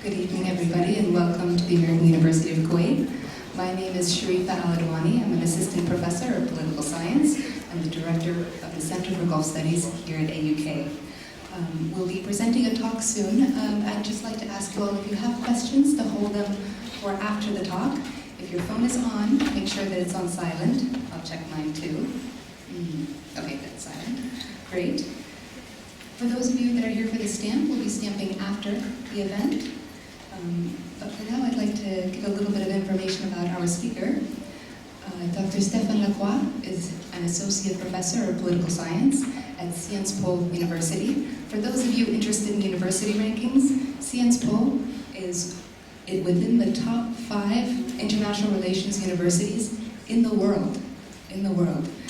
Good evening, everybody, and welcome to the American University of Kuwait. My name is Sharifa Al-Adwani. I'm an assistant professor of political science and the director of the Center for Gulf Studies here at AUK. We'll be presenting a talk soon. I'd just like to ask you all if you have questions to hold them for after the talk. If your phone is on, make sure that it's on silent. I'll check mine too. Okay, that's silent. Great. For those of you that are here for the stamp, we'll be stamping after the event. But for now, I'd like to give a little bit of information about our speaker. Dr. Stephane Lacroix is an associate professor of political science at Sciences Po University. For those of you interested in university rankings, Sciences Po is within the top 5 international relations universities in the world.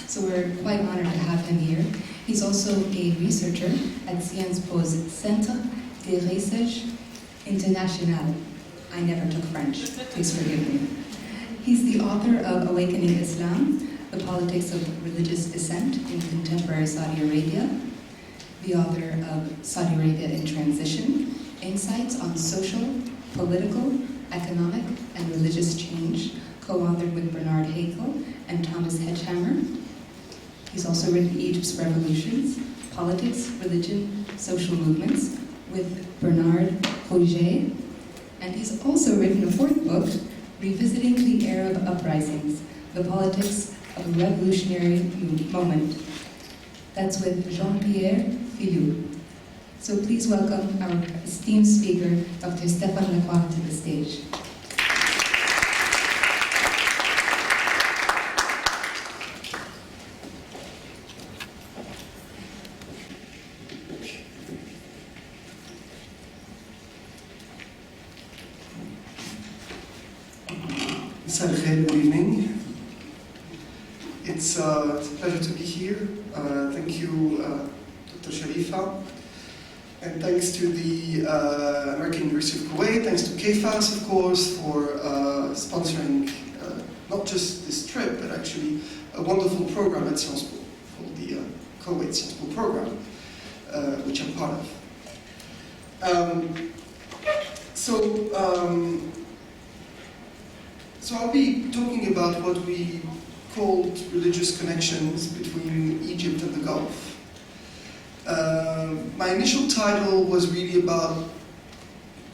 So we're quite honored to have him here. He's also a researcher at Sciences Po's Centre de Recherche Internationale. I never took French, please forgive me. He's the author of Awakening Islam, The Politics of Religious Dissent in Contemporary Saudi Arabia, the author of Saudi Arabia in Transition, Insights on Social, Political, Economic, and Religious Change, co-authored with Bernard Hakel and Thomas Hedgehammer. He's also written Egypt's Revolutions, Politics, Religion, Social Movements with Bernard Roger. And he's also written a 4th book, Revisiting the Arab Uprisings, The Politics of a Revolutionary Moment. That's with Jean-Pierre Fillou. So please welcome our esteemed speaker, Dr. Stephane Lacroix, to the stage. Good evening. It's a pleasure to be here. Thank you, Dr. Sharifa. And thanks to the American University of Kuwait, thanks to KFAS, of course, for sponsoring not just this trip, but actually a wonderful program at Sciences Po, called the Kuwait Sciences Po program, which I'm part of. So I'll be talking about what we called religious connections between Egypt and the Gulf. My initial title was really about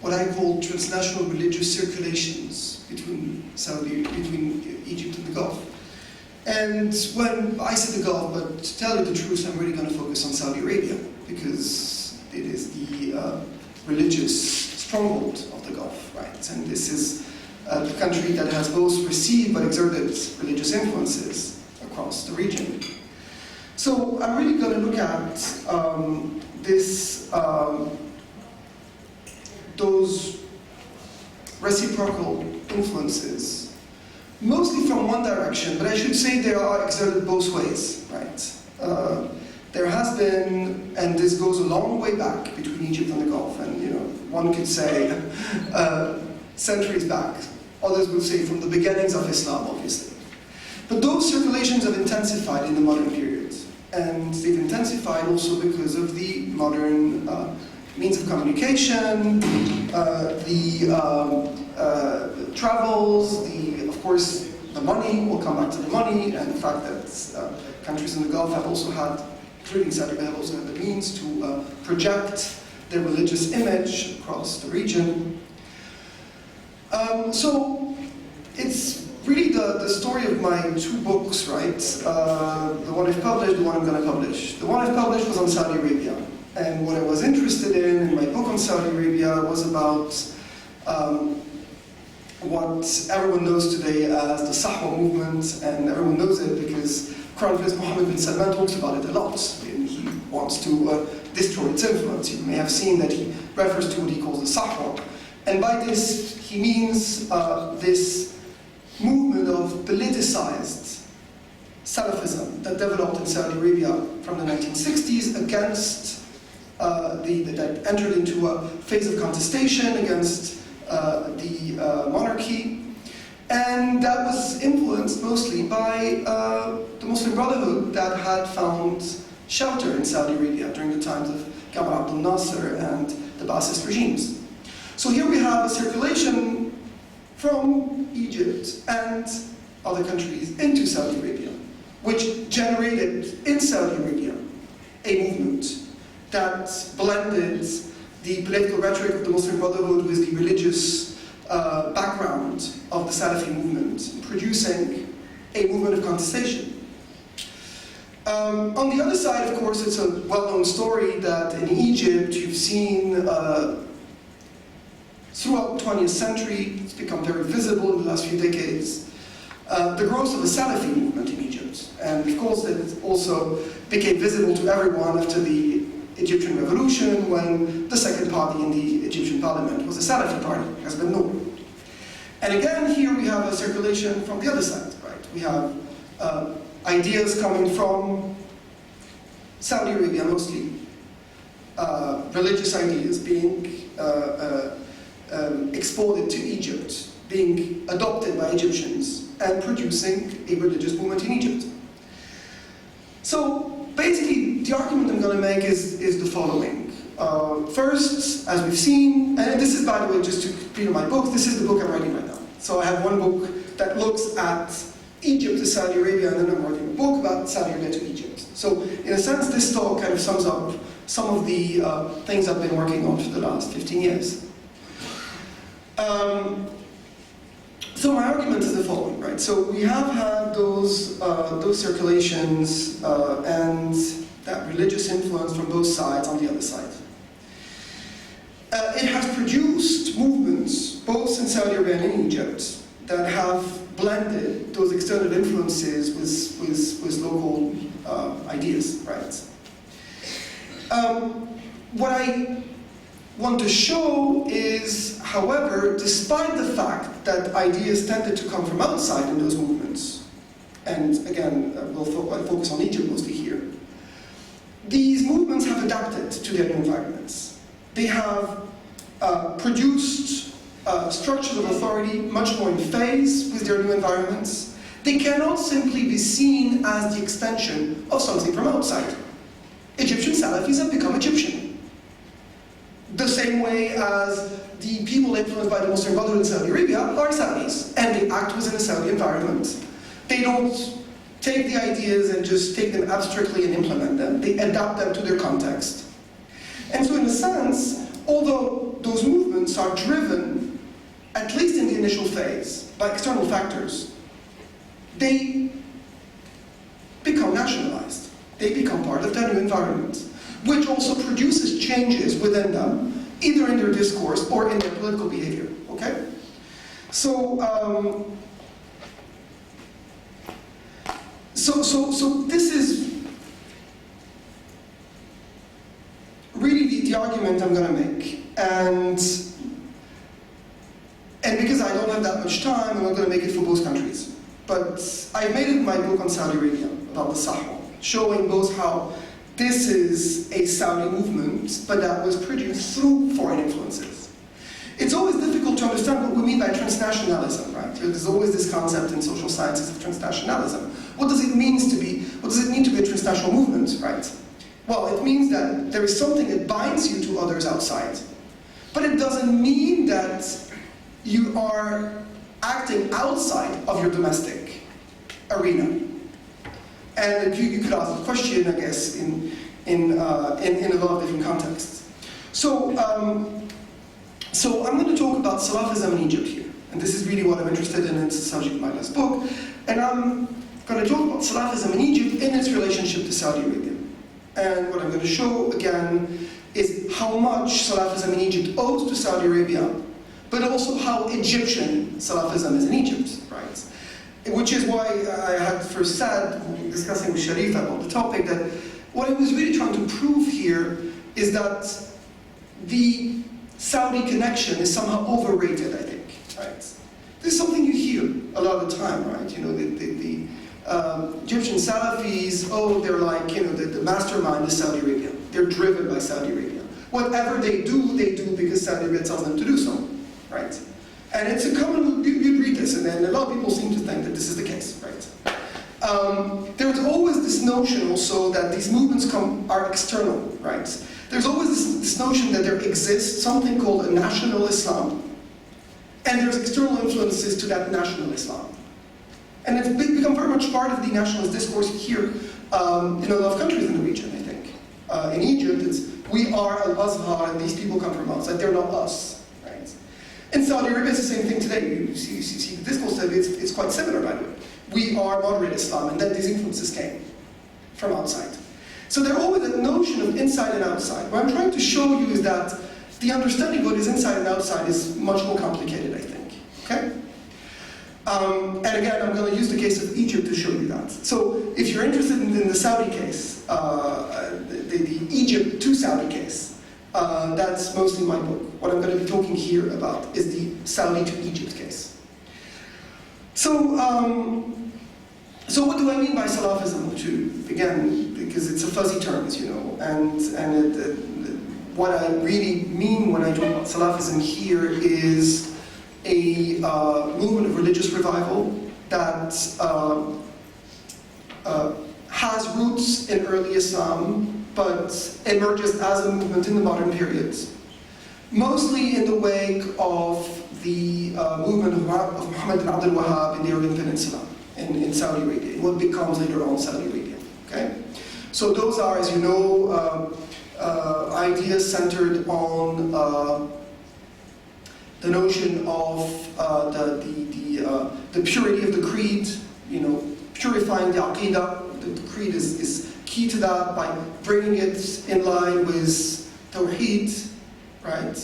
what I call transnational religious circulations between Egypt and the Gulf. And when I say the Gulf, but to tell you the truth, I'm really going to focus on Saudi Arabia, because it is the religious stronghold of the Gulf, right? And this is the country that has both received but exerted religious influences across the region. So I'm really going to look at those reciprocal influences, mostly from one direction, but I should say they are exerted both ways, right? There has been, and this goes a long way back between Egypt and the Gulf, and one could say centuries back. Others would say from the beginnings of Islam, obviously. But those circulations have intensified in the modern period. And they've intensified also because of the modern means of communication, the travels, of course, the money. We'll come back to the money, and the fact that countries in the Gulf have also had, including Saudi Arabia, have also had the means to project their religious image across the region. So it's really the story of my 2 books, right? The one I've published, the one I'm going to publish. The one I've published was on Saudi Arabia. And what I was interested in my book on Saudi Arabia was about what everyone knows today as the Sahwa movement, and everyone knows it because Crown Prince Mohammed bin Salman talks about it a lot. And he wants to destroy its influence. You may have seen that he refers to what he calls the Sahwa. And by this, he means this movement of politicized Salafism that developed in Saudi Arabia from the 1960s against, that entered into a phase of contestation against the monarchy. And that was influenced mostly by the Muslim Brotherhood that had found shelter in Saudi Arabia during the times of Gamal Abdel Nasser and the Ba'athist regimes. So here we have have a circulation from Egypt and other countries into Saudi Arabia, which generated in Saudi Arabia a movement that blended the political rhetoric of the Muslim Brotherhood with the religious background of the Salafi movement, producing a movement of contestation. On the other side, of course, it's a well-known story that in Egypt you've seen throughout the 20th century, it's become very visible in the last few decades, the growth of the Salafi movement in Egypt. And of course, it also became visible to everyone after the Egyptian revolution, when the second party in the Egyptian parliament was the Salafi party, has been known. And again, here we have a circulation from the other side, right? We have ideas coming from Saudi Arabia mostly, religious ideas being exported to Egypt, being adopted by Egyptians, and producing a religious movement in Egypt. So basically, the argument I'm going to make is the following. First, as we've seen, and this is, by the way, just to read my book, this is the book I'm writing right now. So I have one book that looks at Egypt to Saudi Arabia, and then I'm writing a book about Saudi Arabia to Egypt. So in a sense, this talk kind of sums up some of the things I've been working on for the last 15 years. So my argument is the following, right? So we have had those circulations and that religious influence from both sides on the other side. It has produced movements, both in Saudi Arabia and in Egypt, that have blended those external influences with local ideas, right? What I want to show is, however, despite the fact that ideas tended to come from outside in those movements, and again, I'll focus on Egypt mostly here, these movements have adapted to their new environments. They have produced structures of authority much more in phase with their new environments. They cannot simply be seen as the extension of something from outside. Egyptian Salafis have become Egyptian. The same way as the people influenced by the Muslim Brotherhood in Saudi Arabia are Saudis, and they act within a Saudi environment. They don't take the ideas and just take them abstractly and implement them. They adapt them to their context. And so in a sense, although those movements are driven, at least in the initial phase, by external factors, they become nationalized. They become part of their new environment, which also produces changes within them, either in their discourse or in their political behavior, okay? So, so this is really the argument I'm going to make. And because I don't have that much time, I'm not going to make it for both countries. But I've made it in my book on Saudi Arabia, about the Sahwa, showing both how this is a Saudi movement, but that was produced through foreign influences. It's always difficult to understand what we mean by transnationalism, right? There's always this concept in social sciences of transnationalism. What does it mean to be a transnational movement, right? Well, it means that there is something that binds you to others outside. But it doesn't mean that you are acting outside of your domestic arena. And you could ask the question, I guess, in a lot of different contexts. So, so I'm going to talk about Salafism in Egypt here. And this is really what I'm interested in. It's the subject of my last book. And I'm going to talk about Salafism in Egypt in its relationship to Saudi Arabia. And what I'm going to show, again, is how much Salafism in Egypt owes to Saudi Arabia, but also how Egyptian Salafism is in Egypt, right? Which is why I had first said, discussing with Sharif about the topic, that what I was really trying to prove here is that the Saudi connection is somehow overrated, I think, right? This is something you hear a lot of the time, right? You know, the Egyptian Salafis, oh, they're like, you know, the mastermind is Saudi Arabia. They're driven by Saudi Arabia. Whatever they do because Saudi Arabia tells them to do so, right? And it's a common, you read this, and then a lot of people seem to think that this is the case, right? There's always this notion also that these movements are external, right? There's always this notion that there exists something called a national Islam, And there's external influences to that national Islam. And it's become very much part of the nationalist discourse here in a lot of countries in the region, I think. In Egypt, it's, we are Al-Azhar and these people come from outside, they're not us, right? In Saudi Arabia, it's the same thing today. You see the discourse today, it's quite similar, by the way. We are moderate Islam, and then these influences came from outside. So there's always a notion of inside and outside. What I'm trying to show you is that the understanding of what is inside and outside is much more complicated, I think, okay? And again, I'm going to use the case of Egypt to show you that. So if you're interested in the Saudi case, the Egypt to Saudi case, that's mostly my book. What I'm going to be talking here about is the Saudi to Egypt case. So, so what do I mean by Salafism, too? Again, because it's a fuzzy term, as you know, and what I really mean when I talk about Salafism here is a movement of religious revival that has roots in early Islam, but emerges as a movement in the modern periods, mostly in the wake of the movement of Muhammad bin Abdul Wahhab in the Arabian Peninsula, in Saudi Arabia, what becomes later on Saudi Arabia. Okay? So those are, as you know, ideas centered on the notion of the purity of the creed, you know, purifying the aqidah. The creed is key to that by bringing it in line with tawheed, right?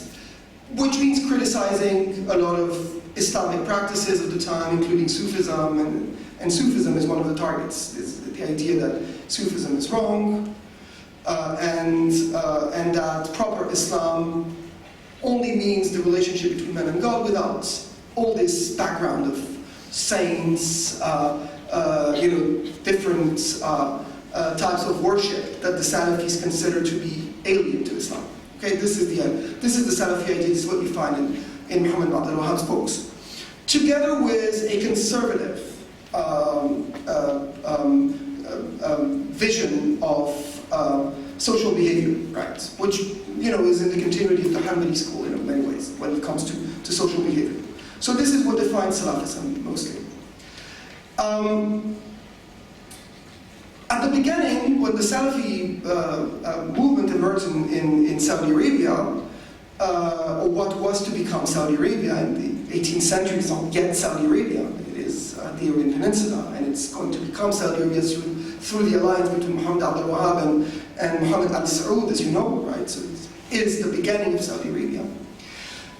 Which means criticizing a lot of Islamic practices of the time, including Sufism, and Sufism is one of the targets. Is the idea that Sufism is wrong, and that proper Islam only means the relationship between man and God without all this background of saints, you know, different types of worship that the Salafis consider to be alien to Islam. Okay, this is the Salafi idea. This is what you find in Muhammad bin Abdul Wahhab's books, together with a conservative vision of social behavior, right? Which, you know, is in the continuity of the Hanbali school in many ways when it comes to social behavior. So this is what defines Salafism mostly. At the beginning, when the Salafi movement emerged in Saudi Arabia, or what was to become Saudi Arabia in the 18th century, it's not yet Saudi Arabia, it is the Arabian Peninsula, and it's going to become Saudi Arabia through the alliance between Muhammad Abdul Wahhab and Muhammad Al Saud, as you know, right? So it is the beginning of Saudi Arabia.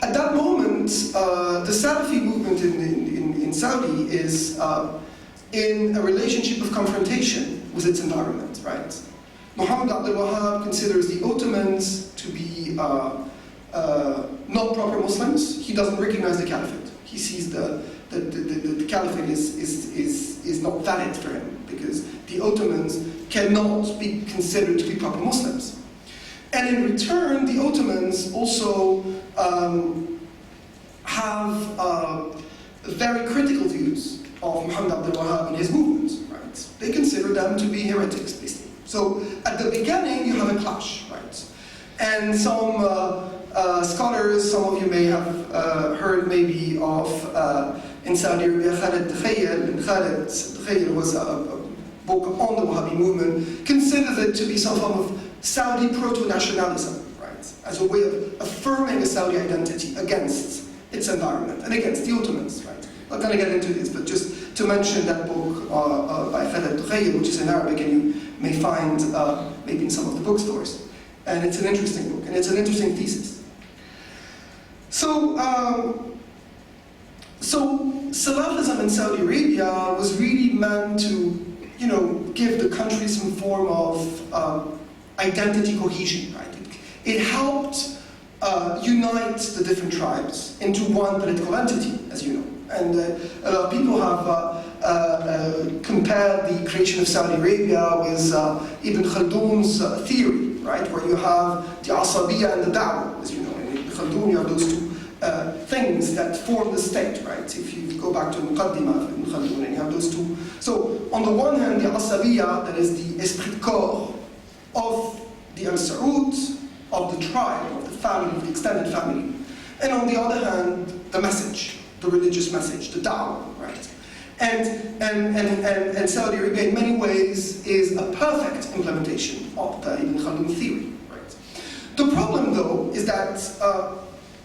At that moment, the Salafi movement in Saudi is in a relationship of confrontation with its environment, right? Muhammad Abdul Wahhab considers the Ottomans to be not proper Muslims. He doesn't recognize the caliphate. He sees the caliphate is not valid for him because the Ottomans cannot be considered to be proper Muslims. And in return, the Ottomans also have very critical views of Muhammad Abdul Wahhab and his movement, right? They consider them to be heretics, basically. So at the beginning, you have a clash, right? And some scholars, some of you may have heard maybe of, in Saudi Arabia, Khaled Takhayyul was a book on the Wahhabi movement, considers it to be some form of Saudi proto-nationalism, right? As a way of affirming a Saudi identity against its environment and against the Ottomans, right? I'm not going to get into this, but just to mention that book by Khaled Takhayyul, which is in Arabic, and you may find maybe in some of the bookstores. And it's an interesting book, and it's an interesting thesis. So Salafism in Saudi Arabia was really meant to, you know, give the country some form of identity cohesion, right? It helped unite the different tribes into one political entity, as you know. And a lot of people have compared the creation of Saudi Arabia with Ibn Khaldun's theory, right? Where you have the Asabiyya and the Da'wah, as you know. In Ibn Khaldun, you have those two things that form the state, right? If you go back to Muqaddimah of Ibn Khaldun, and you have those two. So, on the one hand, the Asabiyya, that is the esprit de corps of the Al Saud, of the tribe, of the family, of the extended family. and on the other hand, the message, the religious message, the da'wah, right? And Saudi Arabia, in many ways, is a perfect implementation of the Ibn Khaldun theory, right? The problem, though, is that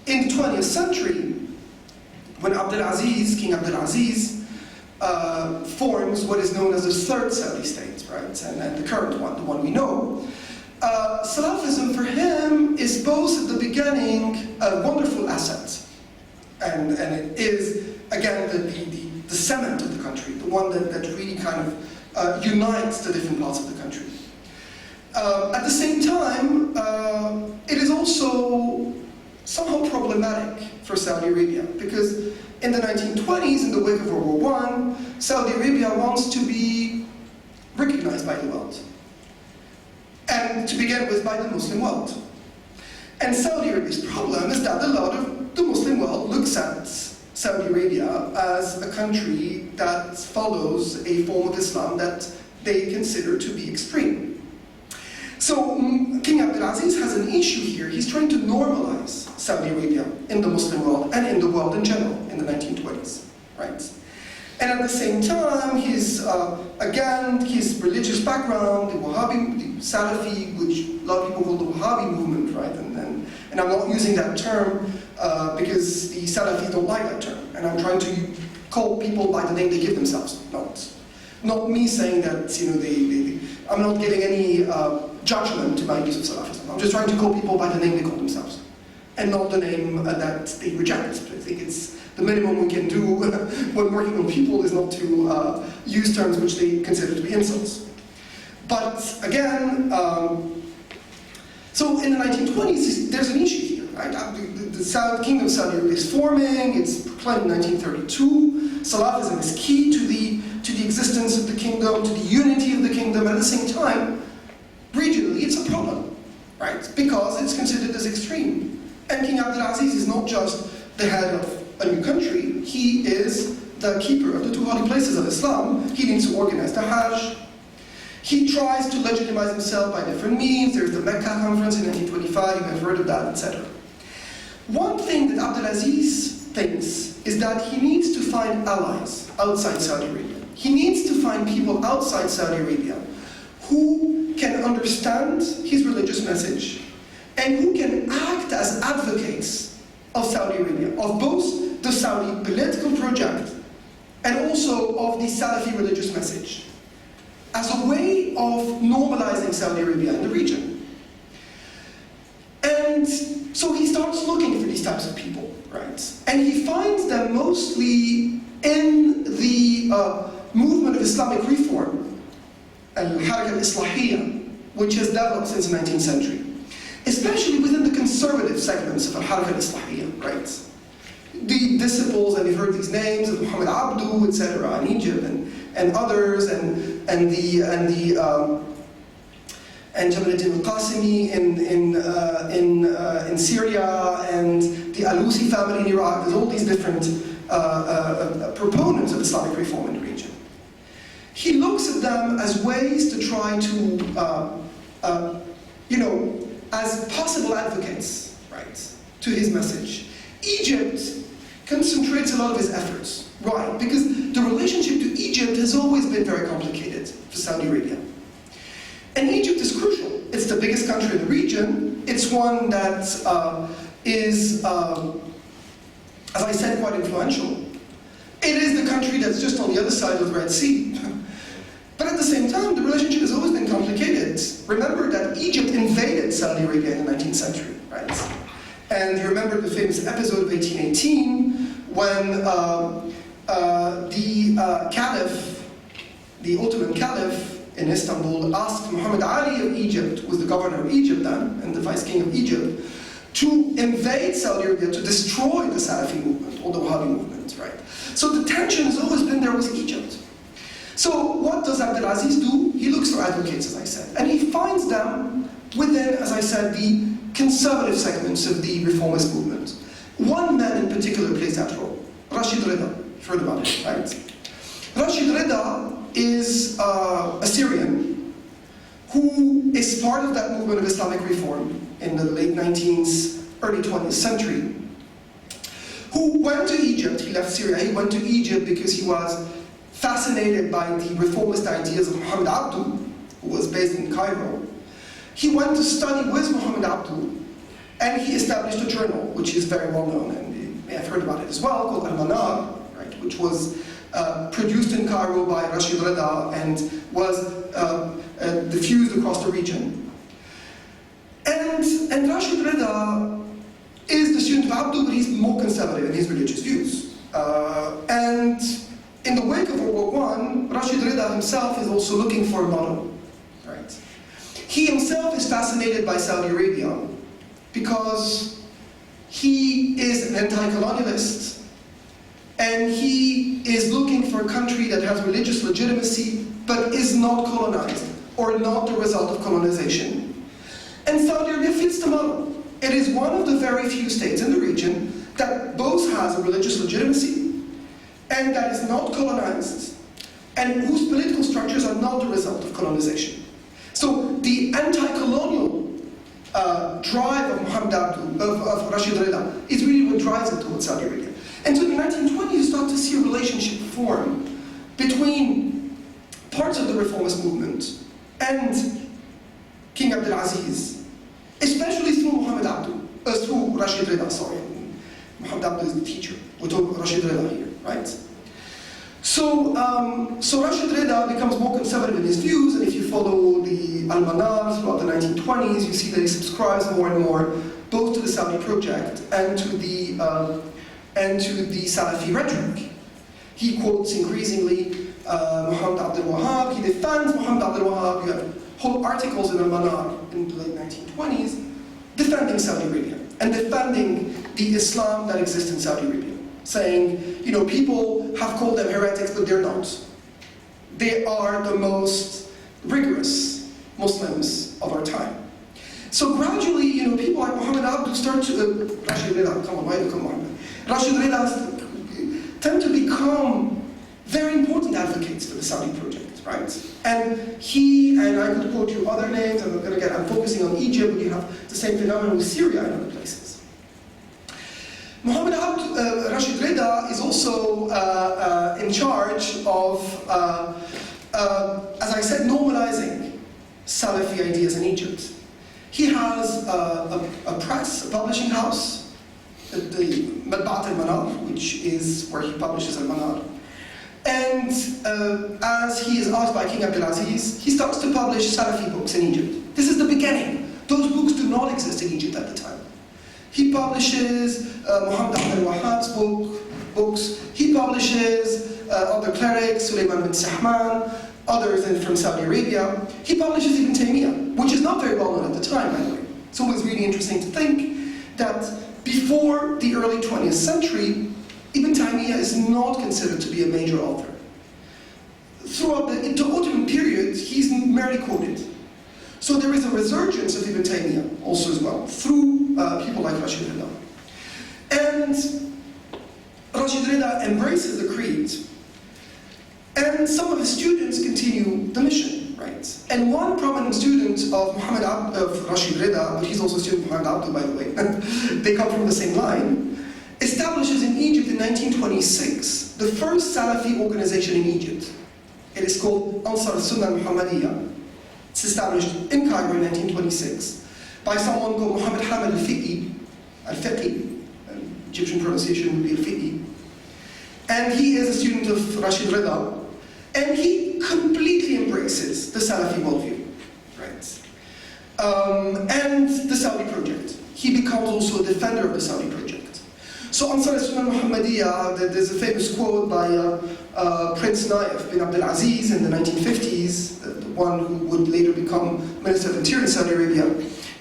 in the 20th century, when King Abdulaziz, forms what is known as the third Saudi state, right? And the current one, the one we know. Salafism for him is both at the beginning a wonderful asset, and it is, again, the cement of the country, the one that really kind of unites the different parts of the country. At the same time, it is also somehow problematic for Saudi Arabia, because in the 1920s, in the wake of World War I, Saudi Arabia wants to be recognized by the world. And to begin with, by the Muslim world. And Saudi Arabia's problem is that a lot of the Muslim world looks at Saudi Arabia as a country that follows a form of Islam that they consider to be extreme. So King Abdulaziz has an issue here. He's trying to normalize Saudi Arabia in the Muslim world and in the world in general in the 1920s, right? And at the same time, again, his religious background, the Wahhabi, the Salafi, which a lot of people call the Wahhabi movement, right? And I'm not using that term because the Salafis don't like that term. And I'm trying to call people by the name they give themselves. Not me saying that, you know, I'm not giving any judgment to my use of Salafism. I'm just trying to call people by the name they call themselves, and not the name that they reject. I think it's the minimum we can do when working on people is not to use terms which they consider to be insults. But again, so in the 1920s, there's an issue here, right? The Kingdom of Saudi Arabia is forming, it's proclaimed in 1932. Salafism is key to the existence of the kingdom, to the unity of the kingdom. At the same time, regionally, it's a problem, right? Because it's considered as extreme. And King Abdulaziz is not just the head of a new country, he is the keeper of the two holy places of Islam. He needs to organize the Hajj. He tries to legitimize himself by different means. There's the Mecca conference in 1925, you have heard of that, etc. One thing that Abdulaziz thinks is that he needs to find allies outside Saudi Arabia. He needs to find people outside Saudi Arabia who can understand his religious message and who can act as advocates of Saudi Arabia, of both the Saudi political project and also of the Salafi religious message, as a way of normalizing Saudi Arabia in the region. And so he starts looking for these types of people, right? And he finds them mostly in the movement of Islamic reform, al-Haraka al-Islahiyya, which has developed since the 19th century. Especially within the conservative segments of al-Haraka al-Islahiyya, right? The disciples, and you've heard these names, of Muhammad Abdu, etc., in Egypt, and others, and Jamaluddin al-Qasimi in Syria, and the Alusi family in Iraq. There's all these different proponents of Islamic reform in the region. He looks at them as ways to try to, as possible advocates, right, to his message. Egypt concentrates a lot of his efforts, right, because the relationship to Egypt has always been very complicated for Saudi Arabia. And Egypt is crucial. It's the biggest country in the region. It's one that is, as I said, quite influential. It is the country that's just on the other side of the Red Sea. But at the same time, the relationship has always been complicated. Remember that Egypt invaded Saudi Arabia in the 19th century, right? And you remember the famous episode of 1818 when the Caliph, the Ottoman Caliph in Istanbul, asked Muhammad Ali of Egypt, who was the governor of Egypt then, and the vice king of Egypt, to invade Saudi Arabia, to destroy the Salafi movement, or the Wahhabi movement, right? So the tension has always been there with Egypt. So what does Abdulaziz do? He looks for advocates, as I said, and he finds them within, as I said, the conservative segments of the reformist movement. One man in particular plays that role, Rashid Rida. You've heard about it, right? Rashid Rida is a Syrian who is part of that movement of Islamic reform in the late 19th, early 20th century. who went to Egypt. He left Syria, he went to Egypt because he was fascinated by the reformist ideas of Muhammad Abdu, who was based in Cairo. He went to study with Muhammad Abdu, and he established a journal, which is very well known, and you may have heard about it as well, called Al-Manar, right, which was produced in Cairo by Rashid Rida and was diffused across the region. And Rashid Rida is the student of Abdu, but he's more conservative in his religious views. And in the wake of World War I, Rashid Rida himself is also looking for a model. Right? He himself is fascinated by Saudi Arabia because he is an anti-colonialist, and he is looking for a country that has religious legitimacy but is not colonized or not the result of colonization. And Saudi Arabia fits the model. It is one of the very few states in the region that both has a religious legitimacy and that is not colonized, and whose political structures are not the result of colonization. So the anti-colonial drive of Muhammad Abdu, of Rashid Rida, is really what drives it towards Saudi Arabia. And so in the 1920s, you start to see a relationship form between parts of the reformist movement and King Abdulaziz, especially through Muhammad Abdu, through Rashid Rida, sorry. Muhammad Abdu is the teacher. We're talking Rashid Rida here, right? So Rashid Rida becomes more conservative in his views, and if you follow the Al-Manar throughout the 1920s, you see that he subscribes more and more both to the Saudi project and to the Salafi rhetoric. He quotes increasingly Muhammad Abdul Wahab. He defends Muhammad Abdul Wahab. You have whole articles in Al-Manar in the late 1920s defending Saudi Arabia and defending the Islam that exists in Saudi Arabia, saying, you know, people have called them heretics, but they're not. They are the most rigorous Muslims of our time. So gradually, you know, people like Muhammad Abdu start to, Rashid Rida, come on, why do you come Muhammad? Rashid Rida tend to become very important advocates for the Saudi project, right? And he, and I could quote you other names, and again, I'm focusing on Egypt, but you have the same phenomenon with Syria and other places. Muhammad Rashid Rida is also in charge of, as I said, normalizing Salafi ideas in Egypt. He has a press, a publishing house, the Madba'at al-Manar, which is where he publishes al-Manar. And as he is asked by King Abdulaziz, he starts to publish Salafi books in Egypt. This is the beginning. Those books do not exist in Egypt at the time. He publishes Muhammad Abdul Wahab's books. He publishes other clerics, Suleiman bin Sahman, others from Saudi Arabia. He publishes Ibn Taymiyyah, which is not very well known at the time, by the way. It's always really interesting to think that before the early 20th century, Ibn Taymiyyah is not considered to be a major author. Throughout the Ottoman period, he's merely quoted. So there is a resurgence of Ibn Taymiyyah also as well, through people like Rashid Rida. And Rashid Rida embraces the creed. And some of his students continue the mission, right? And one prominent student of Rashid Rida, but he's also a student of Muhammad Abdu, by the way, they come from the same line, establishes in Egypt in 1926 the first Salafi organization in Egypt. It is called Ansar al-Sunnah al-Muhammadiyah. It's established in Cairo in 1926 by someone called Muhammad Hamad al-Fiqi, Egyptian pronunciation would be al-Fiqi. And he is a student of Rashid Rida, and he completely embraces the Salafi worldview, right? And the Saudi project. He becomes also a defender of the Saudi project. So Ansar al-Sunnah al-Muhammadiyah, there's a famous quote by Prince Naif bin Abdulaziz in the 1950s, the one who would later become Minister of Interior in Saudi Arabia.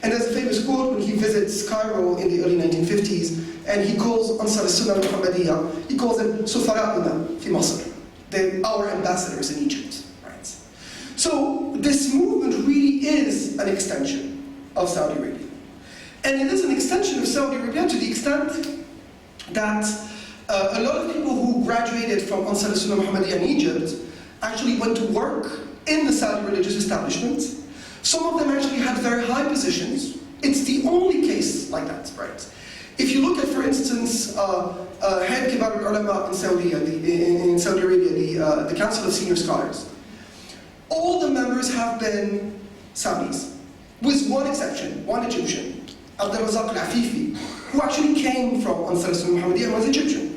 And there's a famous quote when he visits Cairo in the early 1950s, and he calls Ansar al-Sunnah al-Muhammadiyah, he calls them Sufara'una fi Masr, our ambassadors in Egypt. Right? So this movement really is an extension of Saudi Arabia. And it is an extension of Saudi Arabia to the extent that a lot of people who graduated from Ansar al-Sunnah al-Muhammadiyah in Egypt actually went to work in the Saudi religious establishment. Some of them actually had very high positions. It's the only case like that, right? If you look at, for instance, head Kibar al-Ulama in Saudi Arabia, the Council of Senior Scholars, all the members have been Saudis, with one exception, one Egyptian, Abdel-Razak al-Afifi, who actually came from Ansar Sunnah Muhammadiyya and was Egyptian.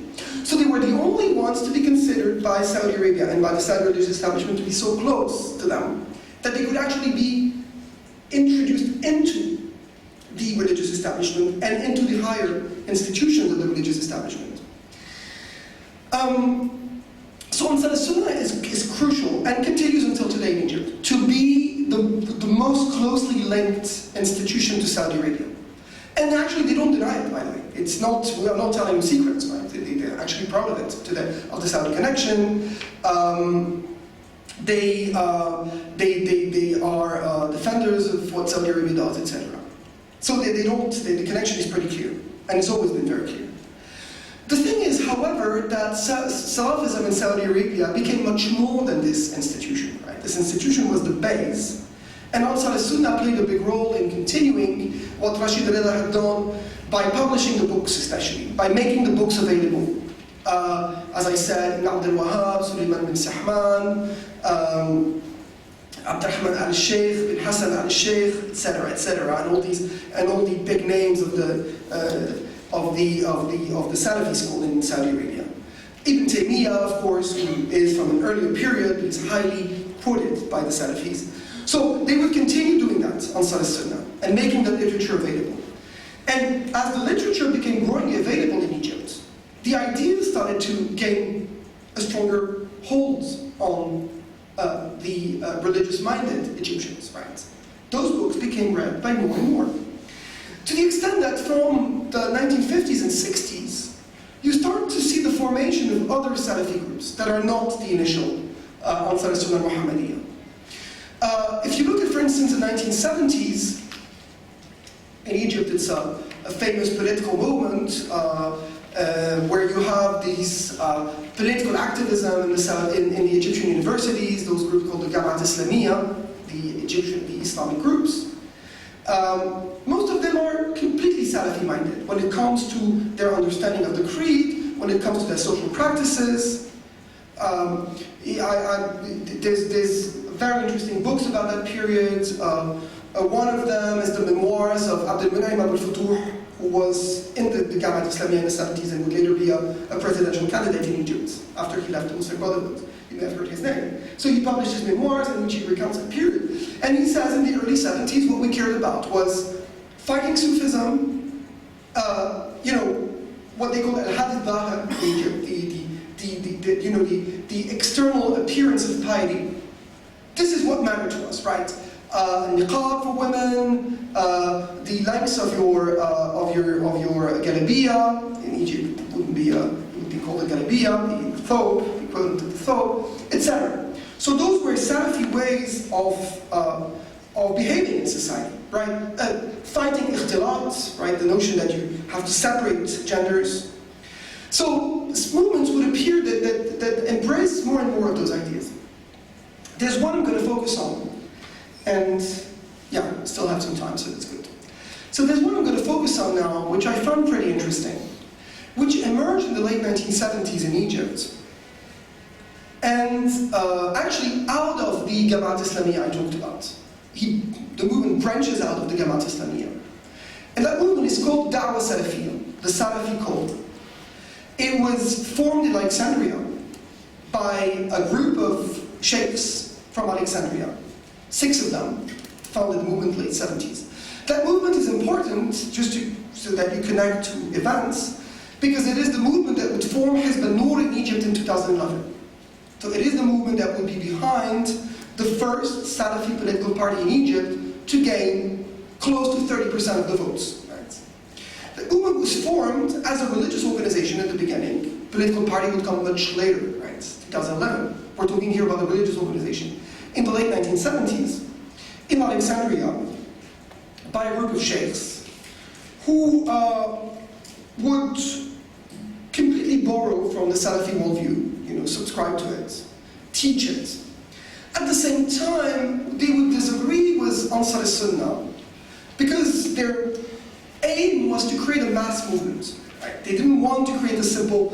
So they were the only ones to be considered by Saudi Arabia and by the Saudi religious establishment to be so close to them that they could actually be introduced into the religious establishment and into the higher institutions of the religious establishment. So Ansar Sunnah is crucial and continues until today in Egypt to be the most closely linked institution to Saudi Arabia. And actually they don't deny it, by the way. It's not, we are not telling them secrets, right? They're actually proud of it, of the Saudi connection. They are defenders of what Saudi Arabia does, etc. So the connection is pretty clear, and it's always been very clear. The thing is, however, that Salafism in Saudi Arabia became much more than this institution, right? This institution was the base, and Ansar Sunnah played a big role in continuing what Rashid Rida had done by publishing the books, especially, by making the books available. As I said, Ibn Abdul Wahab, Sulaiman bin Sahman, Abdurrahman al-Sheikh, bin Hassan al-Sheikh, etc., and all the big names of the Salafi school in Saudi Arabia. Ibn Taymiyyah, of course, who is from an earlier period, is highly quoted by the Salafis. So they would continue doing that on Ansar Sunnah and making the literature available. And as the literature became growingly available in Egypt, the ideas started to gain a stronger hold on the religious-minded Egyptians, right? Those books became read by more and more. To the extent that from the 1950s and 60s, you start to see the formation of other Salafi groups that are not the initial Ansar Sunnah Muhammadiyya. If you look at, for instance, the 1970s, in Egypt, it's a famous political movement where you have these political activism in the Egyptian universities, those groups called the Jamaat Islamiyya, the Islamic groups. Most of them are completely Salafi-minded when it comes to their understanding of the creed, when it comes to their social practices. There's very interesting books about that period. One of them is the memoirs of Abdel Munaim Abdel Futuh, who was in the Jamaat Islamiyya in the 70s and would later be a presidential candidate in Egypt after he left the Muslim Brotherhood. You may have heard his name. So he published his memoirs in which he recounts that period. And he says in the early 70s what we cared about was fighting Sufism, what they call al-hadith dhahir in Egypt, the external appearance of piety. This is what mattered to us, right? Niqab for women, the lengths of your galabiyah. In Egypt, it would be called a galabiyah, the thobe, equivalent to the thobe, etc. So those were Salafi ways of behaving in society, right? Fighting ikhtilat, right? The notion that you have to separate genders. So movements would appear that embrace more and more of those ideas. There's one I'm going to focus on. And yeah, still have some time, so that's good. So there's one I'm going to focus on now, which I found pretty interesting, which emerged in the late 1970s in Egypt. And actually out of the Jamaat Islamiyya I talked about. The movement branches out of the Jamaat Islamiyya. And that movement is called Da'wah Salafiyya, the Salafi code. It was formed in Alexandria by a group of sheikhs from Alexandria. 6 of them founded the movement in the late 70s. That movement is important so that you connect to events, because it is the movement that would form Hizb al-Nur in Egypt in 2011. So it is the movement that would be behind the first Salafi political party in Egypt to gain close to 30% of the votes. Right? The movement was formed as a religious organization at the beginning. Political party would come much later, right? 2011. We're talking here about a religious organization. In the late 1970s, in Alexandria, by a group of sheikhs who would completely borrow from the Salafi worldview, subscribe to it, teach it. At the same time, they would disagree with Ansar Sunnah because their aim was to create a mass movement. Right? They didn't want to create a simple,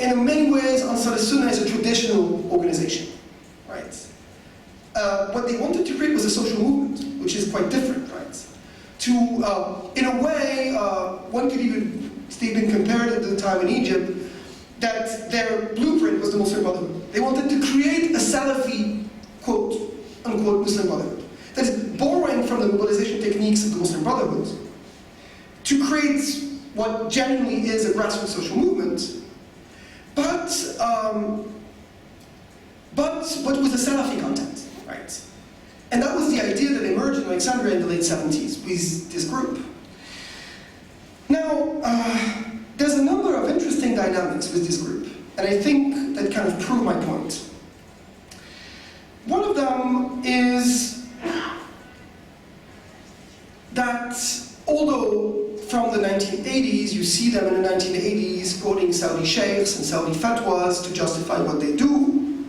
in many ways, Ansar Sunnah is a traditional organization. Right? What they wanted to create was a social movement, which is quite different. Right? In a way, one could even, they've been compared at the time in Egypt, that their blueprint was the Muslim Brotherhood. They wanted to create a Salafi, quote, unquote, Muslim Brotherhood. That is borrowing from the mobilization techniques of the Muslim Brotherhood to create what genuinely is a grassroots social movement, but with a Salafi content, right? And that was the idea that emerged in Alexandria in the late 70s with this group. Now, there's a number of interesting dynamics with this group, and I think that kind of prove my point. One of them is that although from the 1980s, you see them in the 1980s quoting Saudi sheikhs and Saudi fatwas to justify what they do,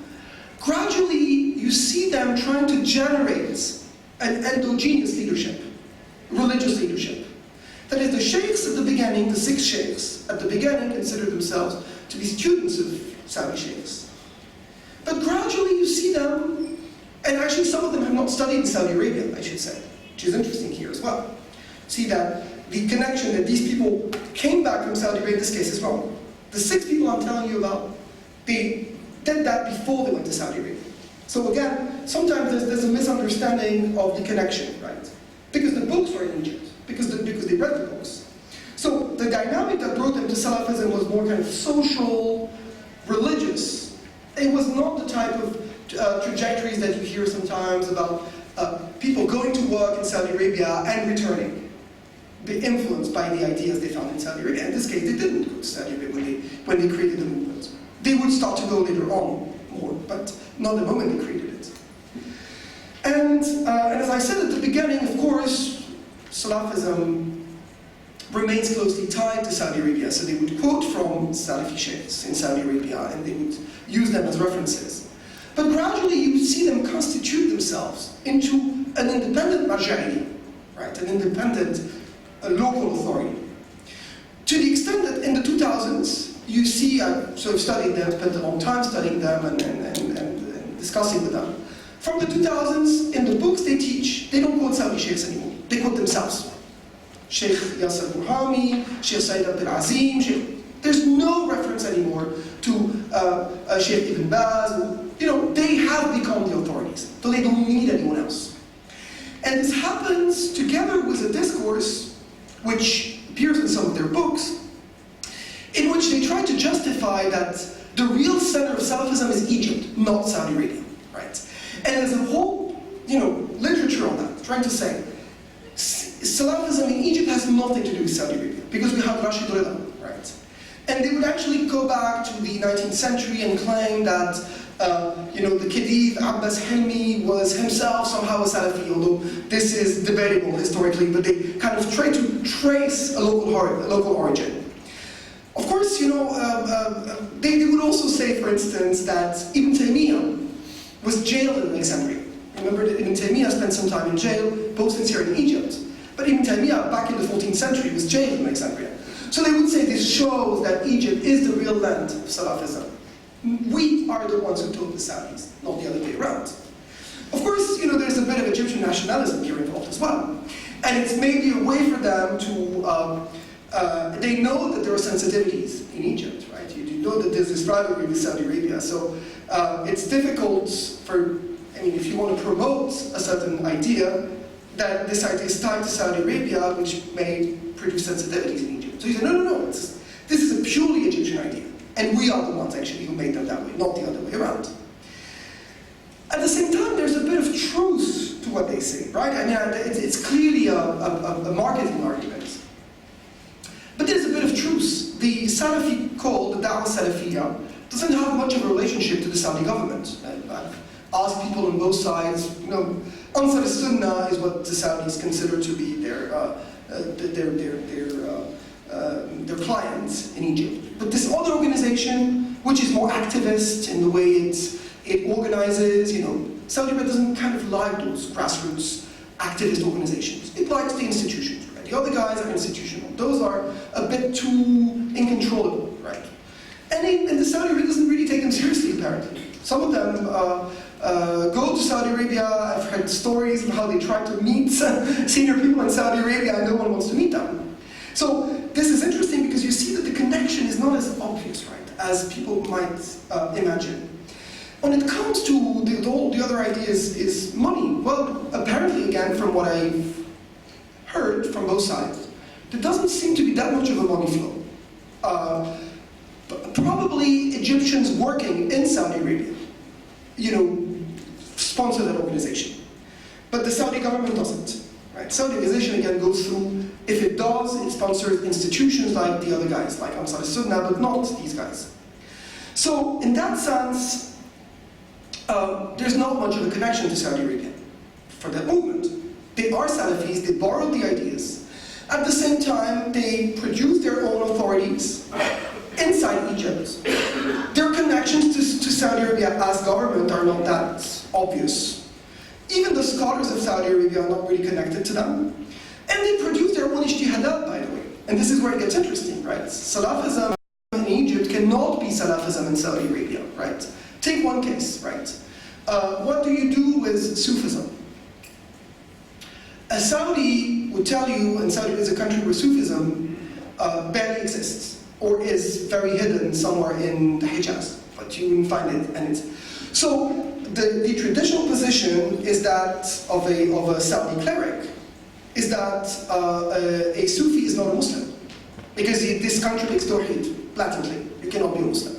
gradually you see them trying to generate an endogenous leadership, religious leadership. That is, the sheikhs at the beginning, the 6 sheikhs at the beginning considered themselves to be students of Saudi sheikhs. But gradually you see them, and actually some of them have not studied in Saudi Arabia, I should say, which is interesting here as well. See that the connection that these people came back from Saudi Arabia in this case is wrong. The 6 people I'm telling you about, they did that before they went to Saudi Arabia. So again, sometimes there's a misunderstanding of the connection, right? Because the books were in Egypt. Because they read the books. So the dynamic that brought them to Salafism was more kind of social, religious. It was not the type of trajectories that you hear sometimes about people going to work in Saudi Arabia and returning, be influenced by the ideas they found in Saudi Arabia. In this case, they didn't go to Saudi Arabia when they created the movement. They would start to go later on more, but not the moment they created it. And as I said at the beginning, of course, Salafism remains closely tied to Saudi Arabia, so they would quote from Salafi sheikhs in Saudi Arabia and they would use them as references. But gradually you see them constitute themselves into an independent marja'iyya, right? An independent local authority. To the extent that in the 2000s, you see, I sort of studied them, spent a long time studying them and discussing with them. From the 2000s, in the books they teach, they don't quote Saudi sheikhs anymore. They quote themselves. Sheikh Yasser Burhami, Sheikh Sayyid Abdul Azim, there's no reference anymore to Sheikh Ibn Baz. You know, they have become the authorities, so they don't need anyone else. And this happens together with a discourse which appears in some of their books, in which they try to justify that the real center of Salafism is Egypt, not Saudi Arabia, right? And there's a whole, literature on that, trying to say, Salafism in Egypt has nothing to do with Saudi Arabia, because we have Rashid Rida, right? And they would actually go back to the 19th century and claim that, the Khedive Abbas Hilmi was himself somehow a Salafi, although this is debatable historically, but they kind of try to trace a local origin. Of course, they would also say, for instance, that Ibn Taymiyyah was jailed in Alexandria. Remember that Ibn Taymiyyah spent some time in jail, both in Syria and Egypt. But Ibn Taymiyyah, back in the 14th century, was jailed in Alexandria. So they would say this shows that Egypt is the real land of Salafism. We are the ones who told the Saudis, not the other way around. Of course, there's a bit of Egyptian nationalism here involved as well. And it's maybe a way for them to, they know that there are sensitivities in Egypt, right? You know that there's this rivalry with Saudi Arabia. So it's difficult if you want to promote a certain idea, that this idea is tied to Saudi Arabia, which may produce sensitivities in Egypt. So you say, no, this is a purely Egyptian idea. And we are the ones actually who made them that way, not the other way around. At the same time, there's a bit of truth to what they say, right? It's clearly a marketing argument. But there's a bit of truth. The Salafi call, the Da'wah Salafiyya, doesn't have much of a relationship to the Saudi government. I've asked people on both sides, Ansar Sunnah is what the Saudis consider to be their clients in Egypt. But this other organization, which is more activist in the way it organizes, Saudi Arabia doesn't kind of like those grassroots activist organizations. It likes the institutions, right? The The other guys are institutional. Those are a bit too incontrollable, right? And the Saudi Arabia doesn't really take them seriously, apparently. Some of them go to Saudi Arabia. I've heard stories of how they try to meet senior people in Saudi Arabia and no one wants to meet them. So this is interesting because you see that the connection is not as obvious, right, as people might imagine. When it comes to all the other ideas is money. Well, apparently, again, from what I've heard from both sides, there doesn't seem to be that much of a money flow. Probably Egyptians working in Saudi Arabia, sponsor that organization. But the Saudi government doesn't. Right? Saudi organization, again, goes through, if it does, it sponsors institutions like the other guys, like Ansar al-Sunnah, but not these guys. So, in that sense, there's not much of a connection to Saudi Arabia for that movement. They are Salafis, they borrowed the ideas. At the same time, they produce their own authorities inside Egypt. Their connections to Saudi Arabia as government are not that obvious. Even the scholars of Saudi Arabia are not really connected to them. And they produce their own ijtihadat, by the way. And this is where it gets interesting, right? Salafism in Egypt cannot be Salafism in Saudi Arabia, right? Take one case, right? What do you do with Sufism? A Saudi would tell you, and Saudi is a country where Sufism barely exists, or is very hidden somewhere in the Hijaz, but you wouldn't find it. So the traditional position is that of a Saudi cleric, is that a Sufi is not a Muslim, because this contradicts Tawheed blatantly. You cannot be a Muslim.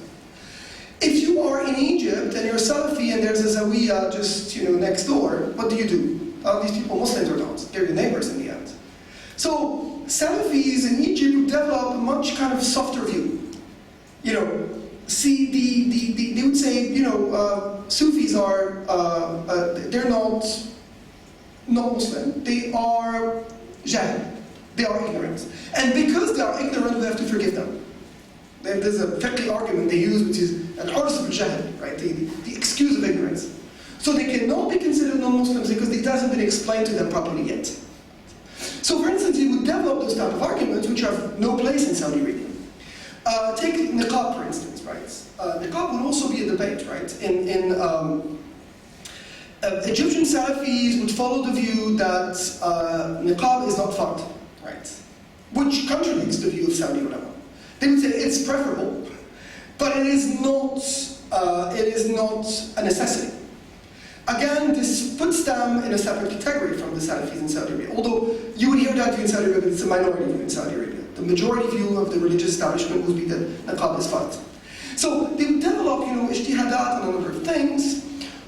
If you are in Egypt and you're Salafi and there's a Zawiya just next door, what do? Are these people Muslims or not? They're your neighbors in the end. So Salafis in Egypt would develop a much kind of softer view. They would say, Sufis are, they're not Muslim. They are Jahl. They are ignorant. And because they are ignorant, we have to forgive them. There's a fiqh argument they use, which is al-hurs bil-jahl, right? The excuse of ignorance. So they cannot be considered non-Muslims because it hasn't been explained to them properly yet. So for instance, you would develop those type of arguments which have no place in Saudi Arabia. Take niqab, for instance, right? Niqab would also be a debate, right? Egyptian Salafis would follow the view that niqab is not fard, right? Which contradicts the view of Saudi ulama. They would say it's preferable, but it is not a necessity. Again, this puts them in a separate category from the Salafis in Saudi Arabia. Although you would hear that view in Saudi Arabia, but it's a minority view in Saudi Arabia. The majority view of the religious establishment would be that niqab is fard. So they would develop, ijtihadat on a number of things.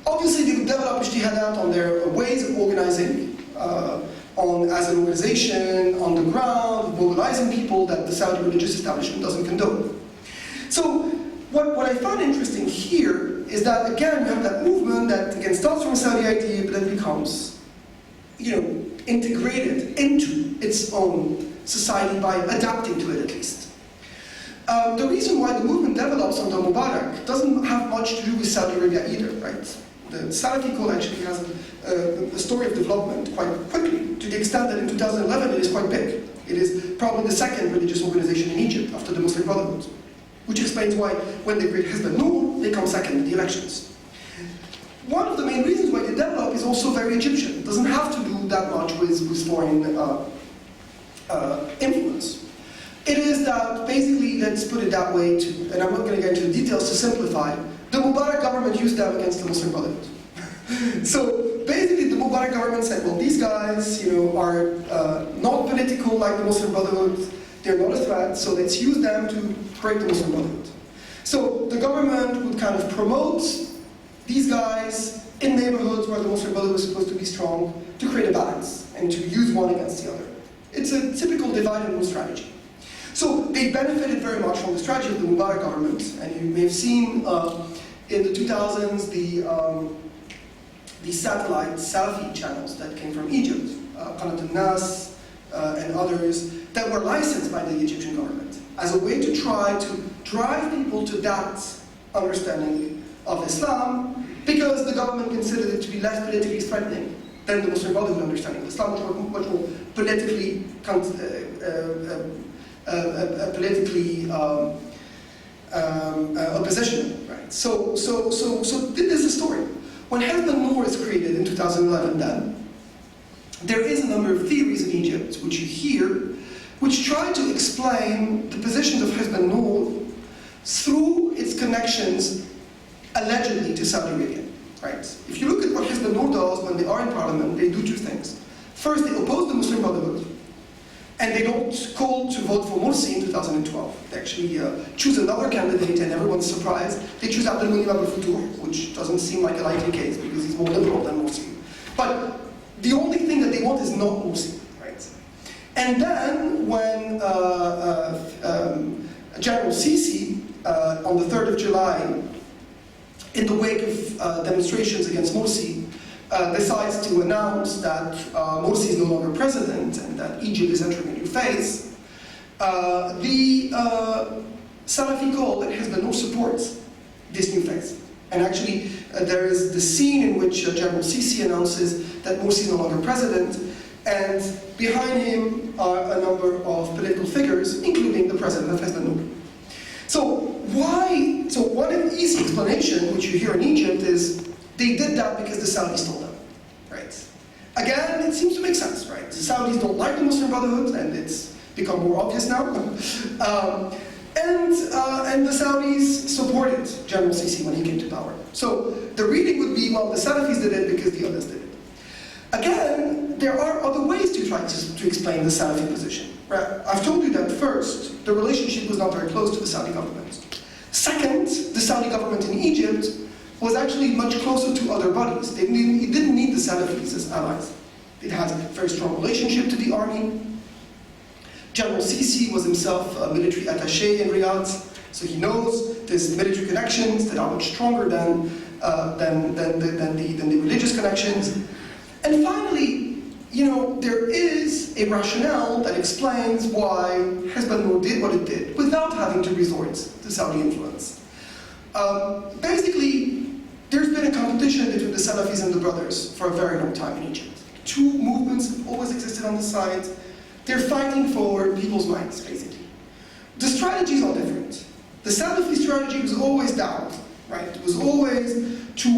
Obviously, they would develop ijtihadat on their ways of organizing, as an organization, on the ground, mobilizing people that the Saudi religious establishment doesn't condone. So what I found interesting here is that, again, we have that movement that, again, starts from a Saudi idea, but then becomes, integrated into its own society by adapting to it, at least. The reason why the movement develops under Mubarak doesn't have much to do with Saudi Arabia either, right? The Salafi call actually has a story of development quite quickly, to the extent that in 2011 it is quite big. It is probably the second religious organization in Egypt after the Muslim Brotherhood, which explains why when they create Hizb al-Nur, they come second in the elections. One of the main reasons why they develop is also very Egyptian. It doesn't have to do that much with foreign influence. It is that basically, let's put it that way, and I'm not going to get into the details to simplify, the Mubarak government used them against the Muslim Brotherhood. So basically the Mubarak government said, well, these guys are not political like the Muslim Brotherhood, they're not a threat, so let's use them to break the Muslim Brotherhood. So the government would kind of promote these guys in neighborhoods where the Muslim Brotherhood was supposed to be strong to create a balance and to use one against the other. It's a typical divide and rule strategy. So they benefited very much from the strategy of the Mubarak government, and you may have seen in the 2000s the satellite Salafi channels that came from Egypt, Qanat al-Nas and others, that were licensed by the Egyptian government as a way to try to drive people to that understanding of Islam, because the government considered it to be less politically threatening than the Muslim Brotherhood understanding of Islam, which was much more politically politically opposition, right? So this is the story. When Hezb al-Nour is created in 2011 then, there is a number of theories in Egypt, which you hear, which try to explain the positions of Hezb al-Nour through its connections, allegedly, to Saudi Arabia, right? If you look at what Hezb al-Nour does when they are in parliament, they do two things. First, they oppose the Muslim Brotherhood, and they don't call to vote for Morsi in 2012. They actually choose another candidate, and everyone's surprised. They choose Abdel Munim Abdel Futuh, which doesn't seem like a likely case because he's more liberal than Morsi. But the only thing that they want is not Morsi, right? And then when General Sisi, on the 3rd of July, in the wake of demonstrations against Morsi, decides to announce that Morsi is no longer president and that Egypt is entering a new phase, the Salafi call that Hezb al-Nour supports this new phase. And actually, there is the scene in which General Sisi announces that Morsi is no longer president, and behind him are a number of political figures, including the president of Hezb al-Nour. So one easy explanation, which you hear in Egypt, is they did that because the Saudis told them, right? Again, it seems to make sense, right? The Saudis don't like the Muslim Brotherhood, and it's become more obvious now. And the Saudis supported General Sisi when he came to power. So the reading would be, well, the Salafis did it because the others did it. Again, there are other ways to try to explain the Salafi position. Right? I've told you that first, the relationship was not very close to the Saudi government. Second, the Saudi government in Egypt was actually much closer to other bodies. It didn't need the Salafis as allies. It had a very strong relationship to the army. General Sisi was himself a military attaché in Riyadh, so he knows there's military connections that are much stronger than the religious connections. And finally, there is a rationale that explains why Hezb al-Nour did what it did without having to resort to Saudi influence. Basically, there's been a competition between the Salafis and the Brothers for a very long time in Egypt. Two movements have always existed on the side. They're fighting for people's minds, basically. The strategies are different. The Salafi strategy was always down, right? It was always to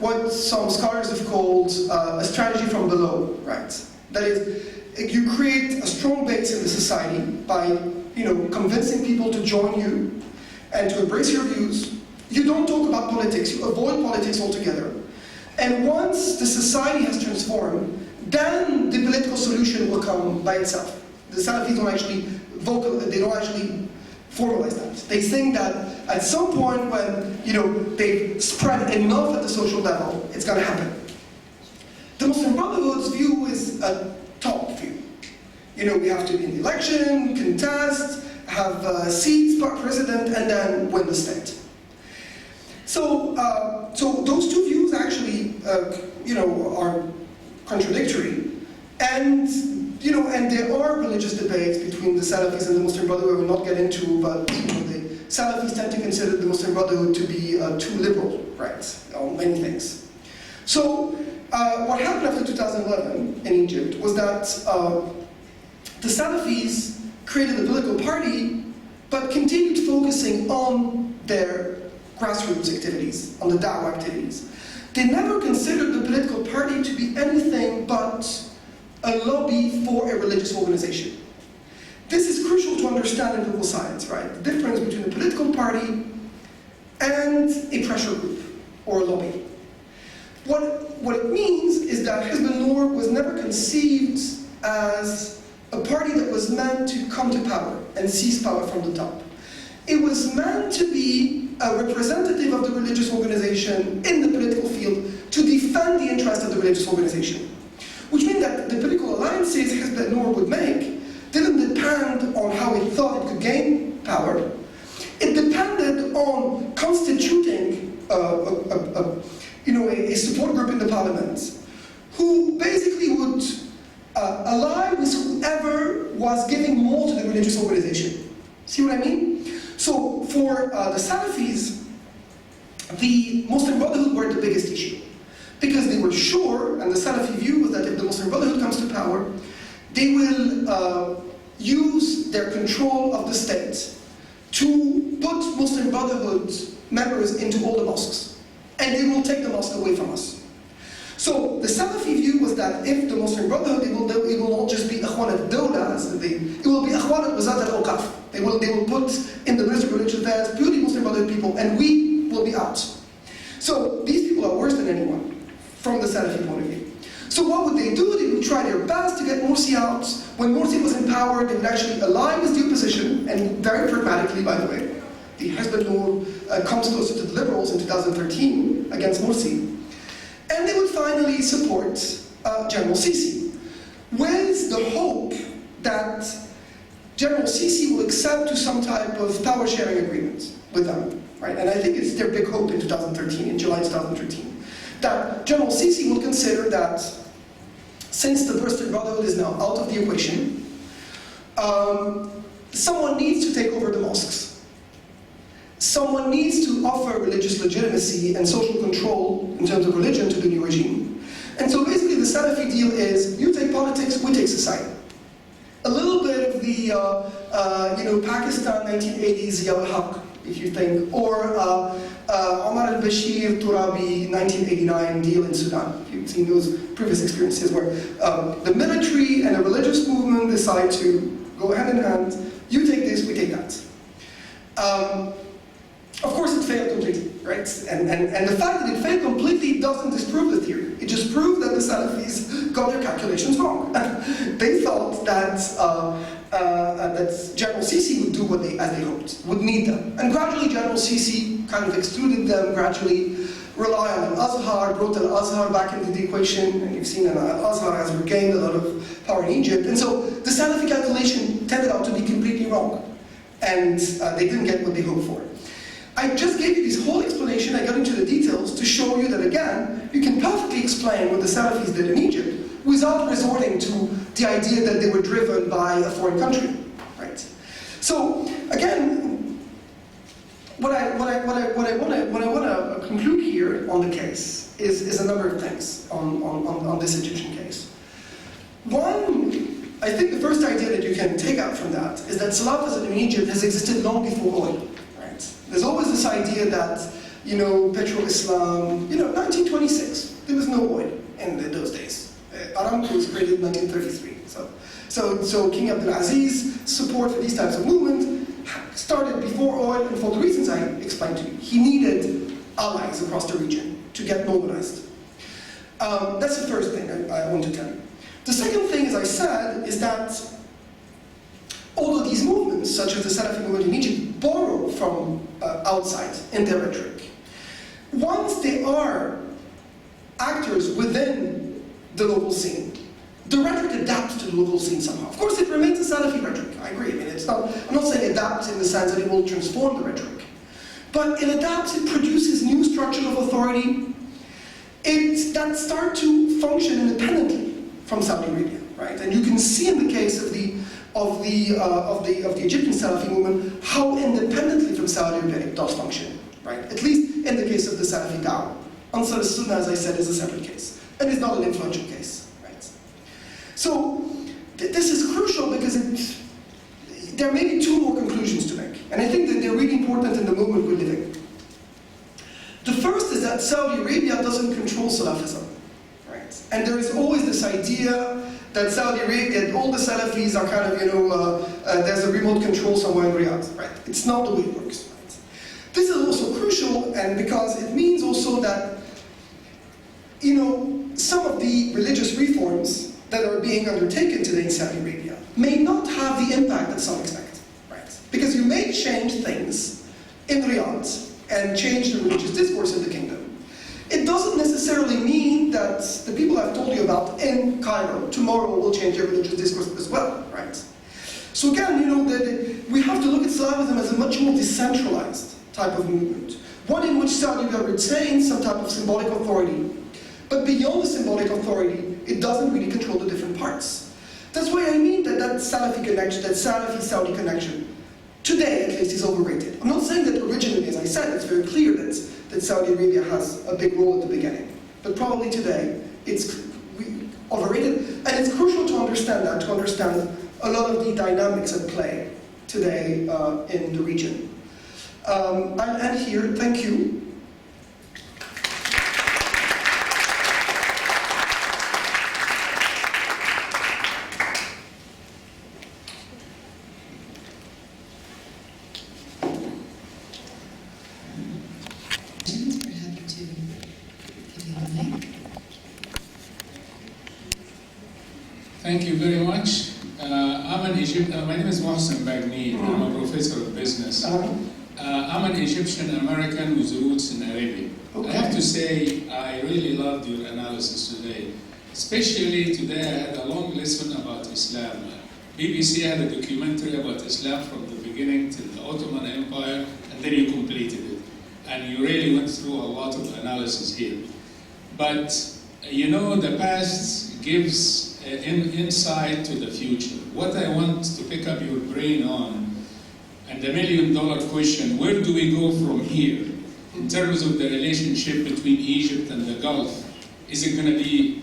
what some scholars have called a strategy from below, right? That is, you create a strong base in the society by, convincing people to join you and to embrace your views. You don't talk about politics, you avoid politics altogether. And once the society has transformed, then the political solution will come by itself. The Salafis don't actually formalize that. They think that at some point when they've spread enough at the social level, it's going to happen. The Muslim Brotherhood's view is a top view. We have to be in the election, contest, have seats per president, and then win the state. So those two views actually, are contradictory, and there are religious debates between the Salafis and the Muslim Brotherhood we will not get into, but the Salafis tend to consider the Muslim Brotherhood to be too liberal, right, on many things. So what happened after 2011 in Egypt was that the Salafis created a political party, but continued focusing on their grassroots activities, on the da'wah activities. They never considered the political party to be anything but a lobby for a religious organization. This is crucial to understand in political science, right? The difference between a political party and a pressure group or a lobby. What it means is that Hezb al-Nour was never conceived as a party that was meant to come to power and seize power from the top. It was meant to be a representative of the religious organization in the political field to defend the interests of the religious organization. Which means that the political alliances Hezb al-Nour would make didn't depend on how it thought it could gain power. It depended on constituting a support group in the parliament who basically would ally with whoever was giving more to the religious organization. See what I mean? So for the Salafis, the Muslim Brotherhood were the biggest issue. Because they were sure, and the Salafi view was that if the Muslim Brotherhood comes to power, they will use their control of the state to put Muslim Brotherhood members into all the mosques, and they will take the mosque away from us. So the Salafi view was that if the Muslim Brotherhood, it will not just be Ikhwan al-Dawla, it will be Ikhwan al-Wazat al-Awqaf. They will put in the Ministry of Religious Affairs purely Muslim Brotherhood people, and we will be out. So these people are worse than anyone from the Salafi point of view. So what would they do? They would try their best to get Morsi out. When Morsi was in power, they would actually align with the opposition, and very pragmatically, by the way. The Hizb al-Nur comes closer to the liberals in 2013 against Morsi. And they would finally support General Sisi, with the hope that General Sisi will accept to some type of power-sharing agreement with them, right? And I think it's their big hope in 2013, in July 2013, that General Sisi will consider that since the Muslim Brotherhood is now out of the equation, someone needs to take over the mosques. Someone needs to offer religious legitimacy and social control in terms of religion to the new regime. And so basically the Salafi deal is, you take politics, we take society. A little bit of the, Pakistan 1980s Ziya al-Haq, if you think, or Omar al-Bashir Turabi 1989 deal in Sudan. If you've seen those previous experiences where the military and a religious movement decide to go hand in hand, you take this, we take that. Of course it failed completely, right? And the fact that it failed completely doesn't disprove the theory. It just proves that the Salafis got their calculations wrong. They thought that General Sisi would do as they hoped, would need them. And gradually General Sisi kind of excluded them, gradually relied on Al-Azhar, brought Al-Azhar back into the equation, and you've seen that Al-Azhar has regained a lot of power in Egypt. And so the Salafi calculation tended out to be completely wrong. And they didn't get what they hoped for. I just gave you this whole explanation, I got into the details to show you that again, you can perfectly explain what the Salafis did in Egypt without resorting to the idea that they were driven by a foreign country, right? So again, what I want to conclude here on the case is a number of things on this Egyptian case. One, I think the first idea that you can take out from that is that Salafism in Egypt has existed long before oil. There's always this idea that, petro-Islam, 1926, there was no oil in those days. Aramco was created in 1933. So King Abdulaziz support for these types of movements started before oil, and for the reasons I explained to you. He needed allies across the region to get normalized. That's the first thing I want to tell you. The second thing, as I said, is that although these movements, such as the Salafi movement in Egypt, borrow from outside in their rhetoric, once they are actors within the local scene, the rhetoric adapts to the local scene somehow. Of course, it remains a Salafi rhetoric, I agree. I'm not saying adapt in the sense that it will transform the rhetoric, but it adapts, it produces new structures of authority that start to function independently from Saudi Arabia, right? And you can see in the case of the Egyptian Salafi movement how independently from Saudi Arabia it does function, right? At least in the case of the Salafi Dawah. Ansar al-Sunnah, as I said, is a separate case, and it's not an influential case, right? So this is crucial because there may be two more conclusions to make, and I think that they're really important in the movement we're living. The first is that Saudi Arabia doesn't control Salafism, right? And there is always this idea that Saudi Arabia, all the Salafis are kind of, there's a remote control somewhere in Riyadh, right? It's not the way it works, right? This is also crucial, and because it means also that, some of the religious reforms that are being undertaken today in Saudi Arabia may not have the impact that some expect, right? Because you may change things in Riyadh and change the religious discourse in the kingdom. It doesn't necessarily mean that the people I've told you about in Cairo tomorrow will change their religious discourse as well, right? So again, we have to look at Salafism as a much more decentralized type of movement. One in which Saudi Arabia retains some type of symbolic authority, but beyond the symbolic authority, it doesn't really control the different parts. That's why I mean that Salafi connection, that Salafi-Saudi connection, today at least is overrated. I'm not saying that originally, as I said, it's very clear that Saudi Arabia has a big role at the beginning. But probably today, overrated. And it's crucial to understand that, to understand a lot of the dynamics at play today in the region. I'll end here. Thank you. We're happy to give you the mic. Thank you very much. I'm an Egyptian. My name is Mohsen Bagni. I'm a professor of business. I'm an Egyptian American with roots in Arabia. Okay. I have to say, I really loved your analysis today. Especially today, I had a long lesson about Islam. BBC had a documentary about Islam from the beginning till the Ottoman Empire, and then you completed it. And you really went through a lot of analysis here. But you know, the past gives insight to the future. What I want to pick up your brain on, and the million-dollar question, where do we go from here in terms of the relationship between Egypt and the Gulf? Is it going to be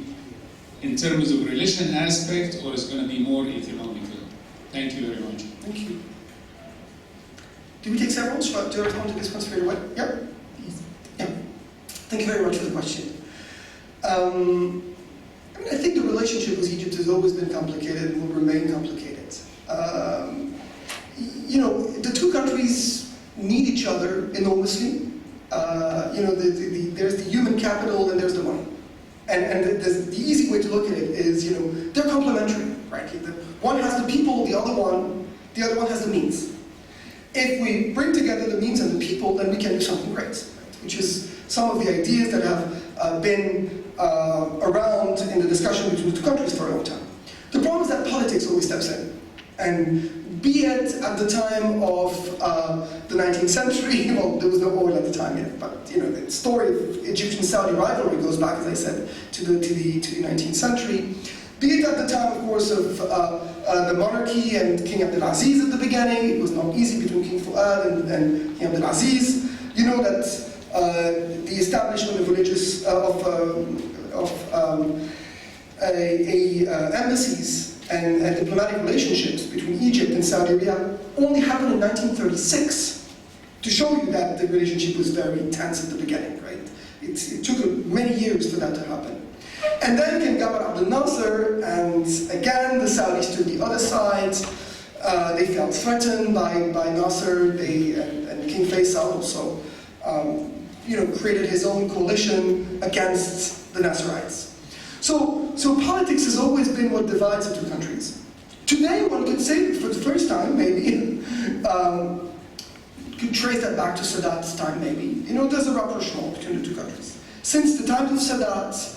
in terms of relation aspect, or is it going to be more economical? Thank you very much. Thank you. Do we take several? Do you respond to this one straight away? Yeah? Yes. Yeah. Thank you very much for the question. I think the relationship with Egypt has always been complicated and will remain complicated. The two countries need each other enormously. There's the human capital and there's the money. And the easy way to look at it is, they're complementary, right? One has the people, the other one has the means. If we bring together the means and the people, then we can do something great, right? Which is some of the ideas that have been around in the discussion between the two countries for a long time. The problem is that politics always steps in. And be it at the time of the 19th century, well, there was no oil at the time yet, but the story of Egyptian-Saudi rivalry goes back, as I said, to the 19th century. Be it at the time, of course, of the monarchy and King Abdulaziz at the beginning. It was not easy between King Fuad and King Abdulaziz. You know that the establishment of religious embassies and diplomatic relationships between Egypt and Saudi Arabia only happened in 1936, to show you that the relationship was very tense at the beginning, right? It took many years for that to happen. And then came Gamal Abdel Nasser, and again the Saudis took the other side. They felt threatened by Nasser. And King Faisal also created his own coalition against the Nasserites. So politics has always been what divides the two countries. Today, one could say, for the first time, maybe, could trace that back to Sadat's time, maybe. There's a rapprochement between the two countries. Since the times of Sadat,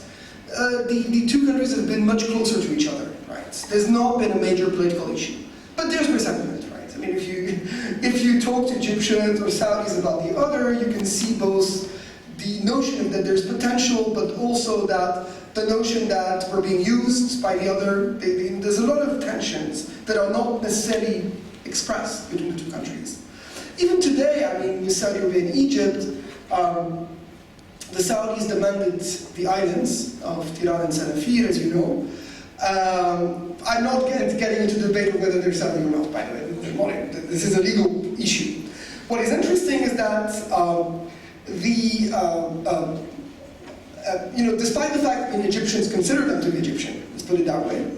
the two countries have been much closer to each other, right? There's not been a major political issue. But there's resentment, right? I mean, if you talk to Egyptians or Saudis about the other, you can see both the notion that there's potential, but also that the notion that we're being used by the other. There's a lot of tensions that are not necessarily expressed between the two countries. Even today, I mean, with Saudi Arabia and Egypt, the Saudis demanded the islands of Tiran and Sanafir, as you know. I'm not getting into the debate of whether they're Saudi or not, by the way. This is a legal issue. What is interesting is that despite the fact that Egyptians consider them to be Egyptian, let's put it that way,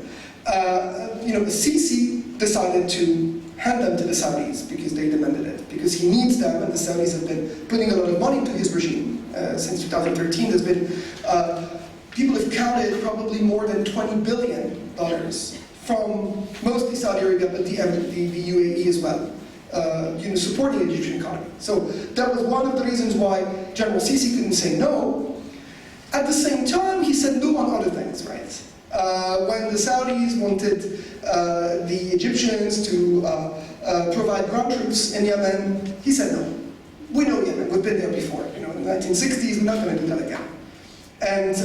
Sisi decided to hand them to the Saudis because they demanded it, because he needs them, and the Saudis have been putting a lot of money into his regime. Since 2013, there's been, people have counted probably more than $20 billion from mostly Saudi Arabia, but the UAE as well, supporting the Egyptian economy. So that was one of the reasons why General Sisi couldn't say no. At the same time, he said no on other things, right? When the Saudis wanted the Egyptians to provide ground troops in Yemen, he said no. We know Yemen, we've been there before. In the 1960s, we're not going to do that again. And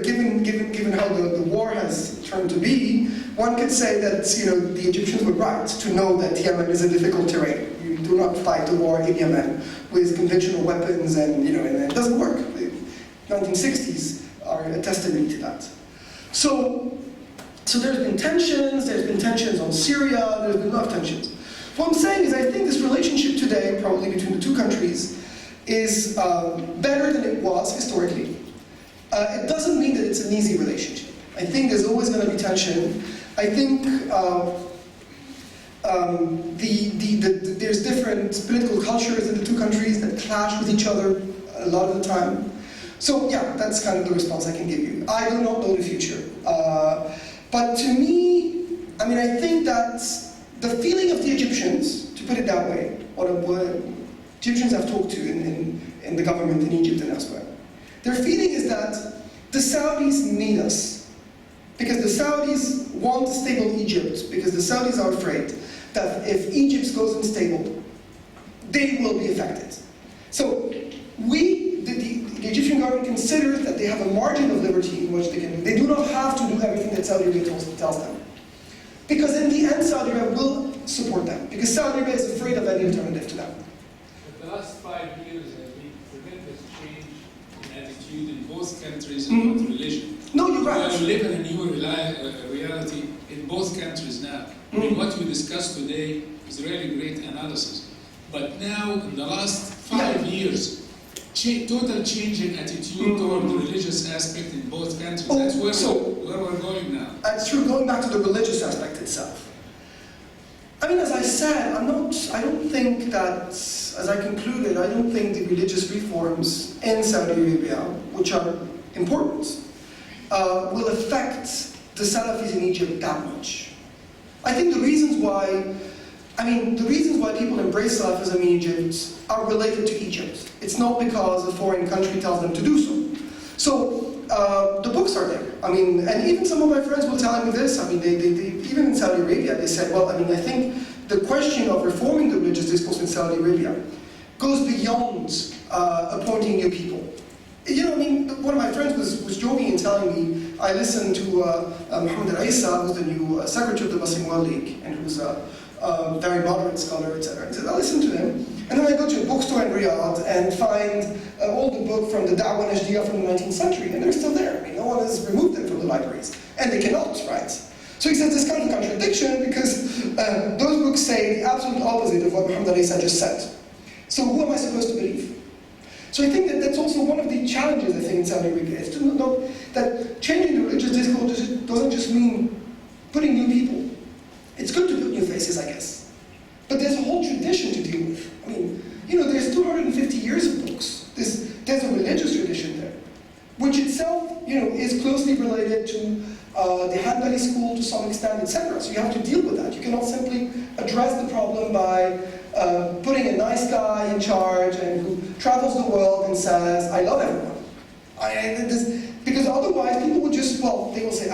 given how the war has turned to be, one could say that the Egyptians were right to know that Yemen is a difficult terrain. You do not fight a war in Yemen with conventional weapons, and it doesn't work. The 1960s are a testimony to that. So there's been tensions on Syria, there's been a lot of tensions. What I'm saying is I think this relationship today, probably between the two countries, is better than it was historically. It doesn't mean that it's an easy relationship. I think there's always going to be tension. I think there's different political cultures in the two countries that clash with each other a lot of the time. So yeah, that's kind of the response I can give you. I do not know the future. But to me, I mean, I think that the feeling of the Egyptians, to put it that way, what Egyptians I've talked to in the government in Egypt and elsewhere, their feeling is that the Saudis need us. Because the Saudis want a stable Egypt, because the Saudis are afraid that if Egypt goes unstable, they will be affected. So the Egyptian government considers that they have a margin of liberty in which they can do. They do not have to do everything that Saudi Arabia tells them. Because in the end, Saudi Arabia will support them, because Saudi Arabia is afraid of any alternative to them. But the last 5 years have been tremendous change in attitude in both countries about religion. No, you're right. We live in a new reality in both countries now. I mean, what we discussed today is really great analysis. But now, in the last 5 years, total change in attitude toward the religious aspect in both countries. That's where we're going now. That's true. Going back to the religious aspect itself. I mean, as I said, I don't think that, as I concluded, I don't think the religious reforms in Saudi Arabia, which are important, will affect the Salafis in Egypt that much. I think the reasons why people embrace Salafism in Egypt are related to Egypt. It's not because a foreign country tells them to do so. So the books are there. I mean, and even some of my friends will tell me this. I mean, they even in Saudi Arabia, they said, well, I mean, I think the question of reforming the religious discourse in Saudi Arabia goes beyond appointing new people. You know, I mean, one of my friends was joking and telling me, I listened to Mohammed al-Isa, who's the new secretary of the Muslim World League, and who's a very moderate scholar, etc. He said, I listen to him, and then I go to a bookstore in Riyadh and find all the book from the Da'wah Najdiya from the 19th century, and they're still there. I mean, no one has removed them from the libraries, and they cannot, right? So he says this kind of contradiction because those books say the absolute opposite of what Mohammed al-Isa just said. So who am I supposed to believe? So I think that that's also one of the challenges, I think, in Saudi Arabia, is to know that changing the religious discourse doesn't just mean putting new people. It's good to put new faces, I guess. But there's a whole tradition to deal with. I mean, you know, there's 250 years of books. There's a religious tradition there, which itself, you know, is closely related to the Hanbali school to some extent, etc. So you have to deal with that. You cannot simply address the problem by putting a nice guy in charge and who travels the world and says, I love everyone. Because otherwise people will just, well, they will say,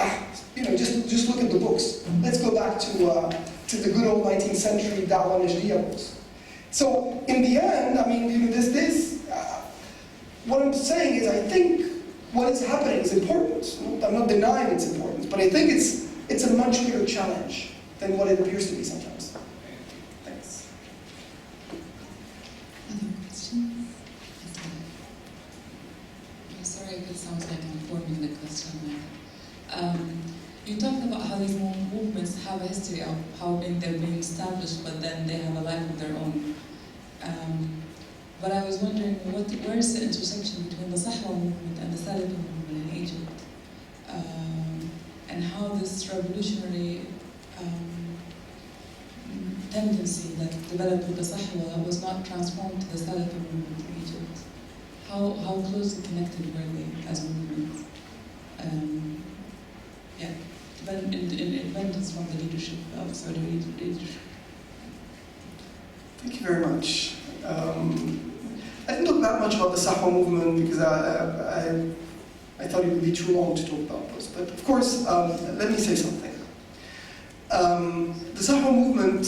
you know, just look at the books. Let's go back to the good old 19th century Da'wah Najdiya books. So in the end, I mean, you know, what I'm saying is I think what is happening is important. I'm not denying its importance, but I think it's a much bigger challenge than what it appears to be sometimes. Thanks. Other questions? I'm sorry if it sounds like I'm forming the question. You talked about how these movements have a history of how they're being established, but then they have a life of their own. But I was wondering, where is the intersection between the Sahwa movement and the Salafi movement in Egypt? And how this revolutionary tendency that developed with the Sahwa was not transformed to the Salafi movement in Egypt? How closely connected were they as movements? Independence from the leadership of Saudi leadership. Thank you very much. I didn't talk that much about the Sahwa movement because I thought it would be too long to talk about this. But of course, let me say something. The Sahwa movement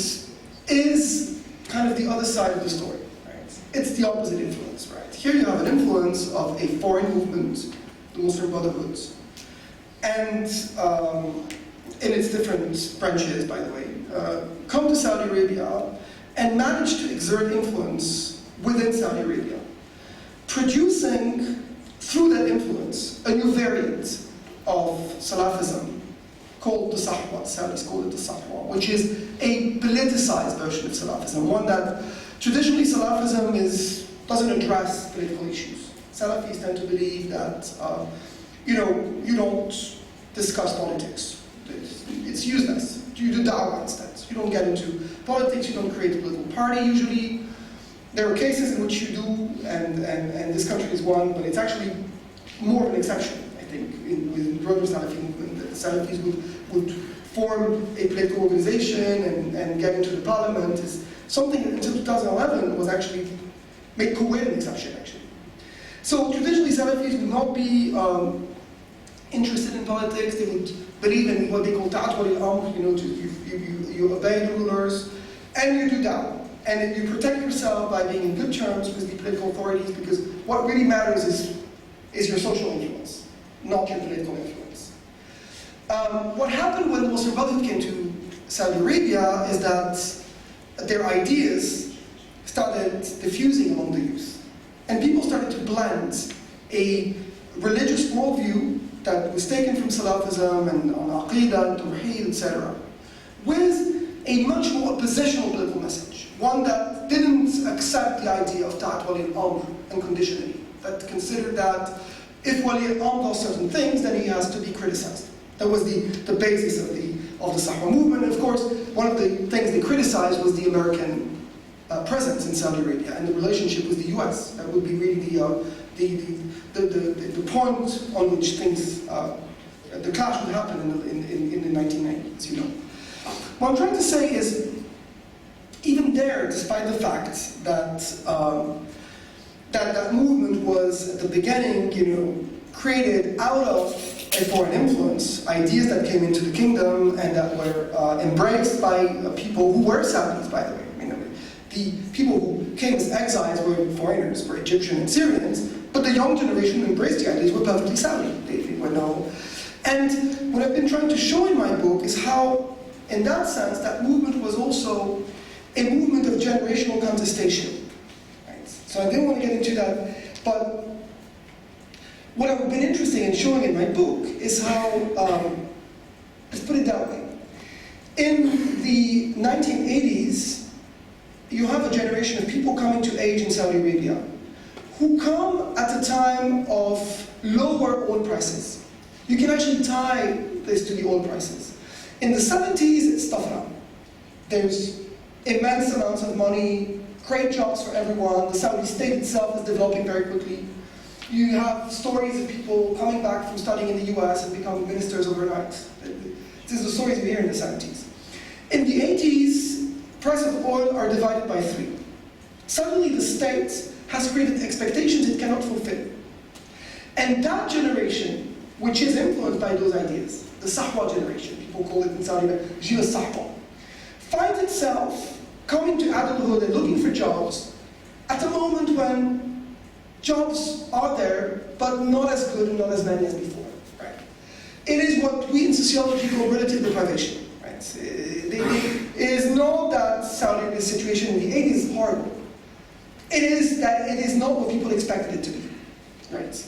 is kind of the other side of the story. Right? It's the opposite influence. Right? Here you have an influence of a foreign movement, the Muslim Brotherhood, and in its different branches, by the way, come to Saudi Arabia and manage to exert influence within Saudi Arabia, producing, through that influence, a new variant of Salafism called the Sahwa, Saudis call it the Sahwa, which is a politicized version of Salafism, one that traditionally Salafism doesn't address political issues. Salafis tend to believe that you don't discuss politics. It's useless. You do da'wah instead. You don't get into politics, you don't create a political party usually. There are cases in which you do, and this country is one, but it's actually more of an exception, I think, within the broader Salafi movement. That the Salafis would form a political organization and get into the parliament is something that until 2011 was actually made Kuwait an exception, actually. So traditionally Salafis would not be interested in politics. They would believe in what they call ta'at al-amr, you obey the rulers, and you do da'wah. And you protect yourself by being in good terms with the political authorities, because what really matters is your social influence, not your political influence. What happened when the Muslim Brotherhood came to Saudi Arabia is that their ideas started diffusing among the youth. And people started to blend a religious worldview that was taken from Salafism and on Aqidah, Tawheed, etc., with a much more oppositional political message, one that didn't accept the idea of ta'at wali al-amr unconditionally, that considered that if wali al-amr does certain things, then he has to be criticized. That was the basis of the Sahwa movement. And of course, one of the things they criticized was the American presence in Saudi Arabia and the relationship with the US. That would be really the point on which things, the clash would happen in the 1990s, you know. What I'm trying to say is, even there, despite the fact that that movement was at the beginning, created out of a foreign influence, ideas that came into the kingdom and that were embraced by people who were Saudis, by the way. I mean, the people who came as exiles were foreigners, were Egyptian and Syrians, but the young generation who embraced the ideas were perfectly Saudi. They were no. And what I've been trying to show in my book is how, in that sense, that movement was also a movement of generational contestation. Right? So I didn't want to get into that, but what I've been interested in showing in my book is how, let's put it that way. In the 1980s, you have a generation of people coming to age in Saudi Arabia who come at a time of lower oil prices. You can actually tie this to the oil prices. In the 70s, it's tougher. There's immense amounts of money, great jobs for everyone. The Saudi state itself is developing very quickly. You have stories of people coming back from studying in the US and becoming ministers overnight. This is the stories we hear in the 70s. In the 80s, price of oil are divided by 3. Suddenly the state has created expectations it cannot fulfill. And that generation, which is influenced by those ideas, the Sahwa generation, people call it in Saudi Arabia, Jil Sahwa, finds itself coming to adulthood and looking for jobs at a moment when jobs are there, but not as good and not as many as before. Right? It is what we in sociology call relative deprivation. Right? It is not that Saudi Arabia's situation in the 80s is horrible. It is that it is not what people expected it to be. Right?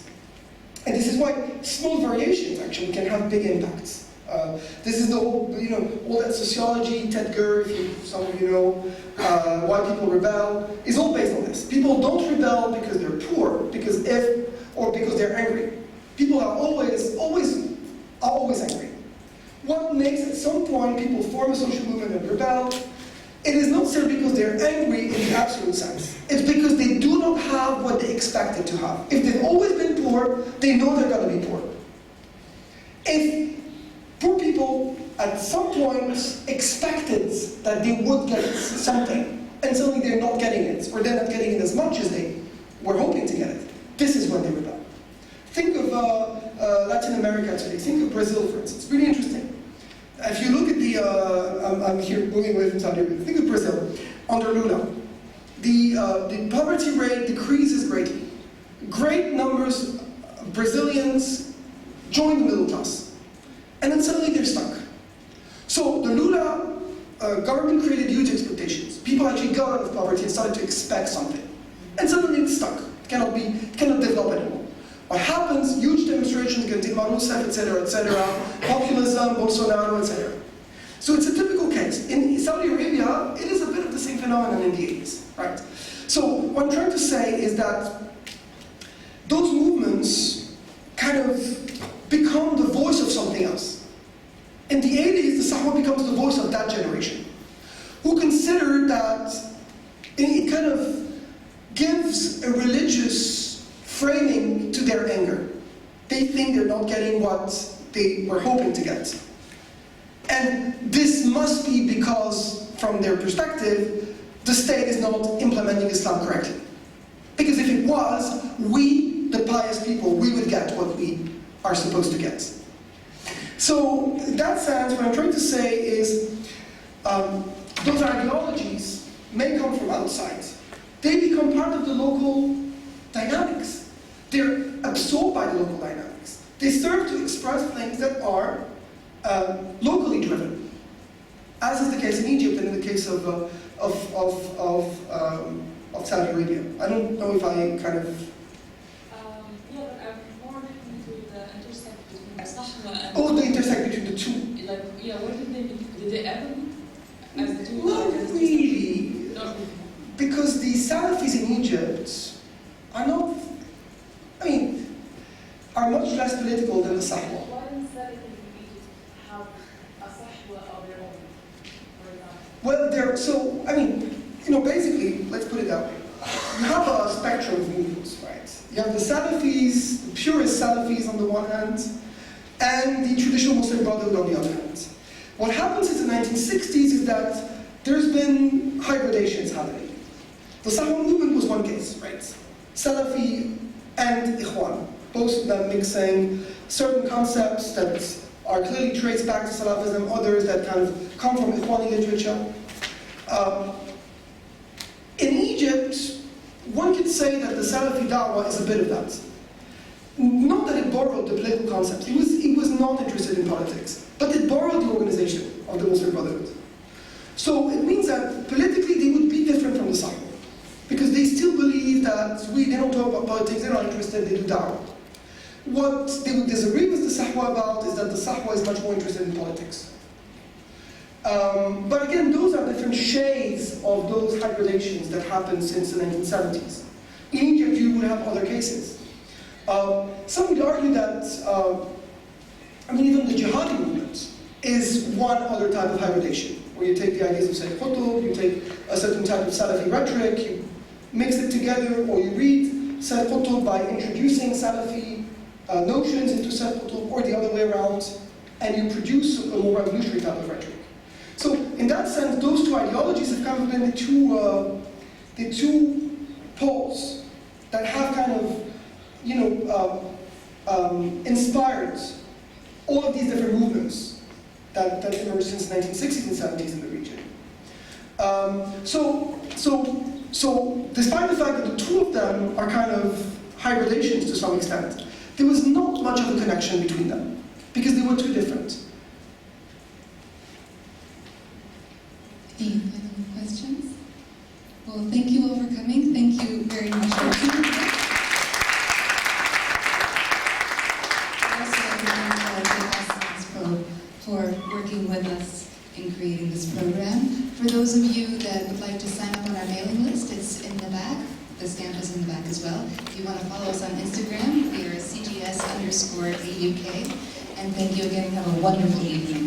And this is why small variations actually can have big impacts. This is the whole, all that sociology, Ted Gurr, if some of you know, why people rebel, is all based on this. People don't rebel because they're poor, or because they're angry. People are always angry. What makes at some point people form a social movement and rebel, it is not necessarily because they're angry in the absolute sense. It's because they do not have what they expected to have. If they've always been poor, they know they're going to be poor. If poor people at some point expected that they would get something, and suddenly they're not getting it, or they're not getting it as much as they were hoping to get it, this is when they rebel. Think of Latin America today. Think of Brazil, for instance. It's really interesting. If you look at the, I'm here moving away from Saudi Arabia. Think of Brazil under Lula. The poverty rate decreases greatly. Great numbers of Brazilians join the middle class. And then suddenly they're stuck. So the Lula government created huge expectations. People actually got out of poverty and started to expect something. And suddenly it's stuck. It cannot develop anymore. What happens happens, huge demonstrations against Dilma Rousseff, etc., populism, Bolsonaro, etc. So it's a typical case. In Saudi Arabia, it is a bit of the same phenomenon in the 80s, right? So what I'm trying to say is that those movements kind of become the voice of something else. In the 80s, the Sahwa becomes the voice of that generation, who consider that it kind of gives a religious framing to their anger. They think they're not getting what they were hoping to get. And this must be because, from their perspective, the state is not implementing Islam correctly. Because if it was, we, the pious people, we would get what we are supposed to get. So, in that sense, what I'm trying to say is, those ideologies may come from outside. They become part of the local dynamics. They're absorbed by the local dynamics. They serve to express things that are locally driven, as is the case in Egypt and in the case of Saudi Arabia. I don't know if I kind of... Yeah, but I'm more looking to the intersect between the Sahwa and... Oh, the intersect between the two. Like, yeah, what did they ever as the two? Not really. Not really. Because the Salafis in Egypt are not, I mean, are much less political than the Sahwa. Why don't Salafis in Egypt have a Sahwa of their own, for example? Well, so, I mean, basically, let's put it that way. You have a spectrum of movements, right? You have the Salafis, the purist Salafis on the one hand, and the traditional Muslim Brotherhood on the other hand. What happens in the 1960s is that there's been hybridations happening. The Sahwa movement was one case, right? Salafi and Ikhwan, both of them mixing certain concepts that are clearly traced back to Salafism, others that kind of come from Ikhwani literature. In Egypt, one could say that the Salafi da'wah is a bit of that. Not that it borrowed the political concepts, it was not interested in politics, but it borrowed the organization of the Muslim Brotherhood. So it means that politically they would be different from the Sahwa, because they still believe that they don't talk about politics, they're not interested, they do da'wah. What they would disagree with the Sahwa about is that the Sahwa is much more interested in politics. But again, those are different shades of those hybridations that happened since the 1970s. In Egypt, you would have other cases. Some would argue that, even the jihadi movement is one other type of hybridation, where you take the ideas of Sayyid Qutb, you take a certain type of Salafi rhetoric, you mix it together, or you read Sayyid Qutb by introducing Salafi notions into Sayyid Qutb, or the other way around, and you produce a more revolutionary type of rhetoric. So, in that sense, those two ideologies have kind of been the two poles that have kind of, inspired all of these different movements that emerged since the 1960s and 70s in the region. So, despite the fact that the two of them are kind of hybridations to some extent, there was not much of a connection between them, because they were too different. Any final questions? Well, thank you all for coming. Thank you very much for coming. Also, I would like to thank for working with us in creating this program. For those of you that would like to sign up on our mailing list, it's in the back. The stamp is in the back as well. If you want to follow us on Instagram, we are CGS_AUK. And thank you again. Have a wonderful evening.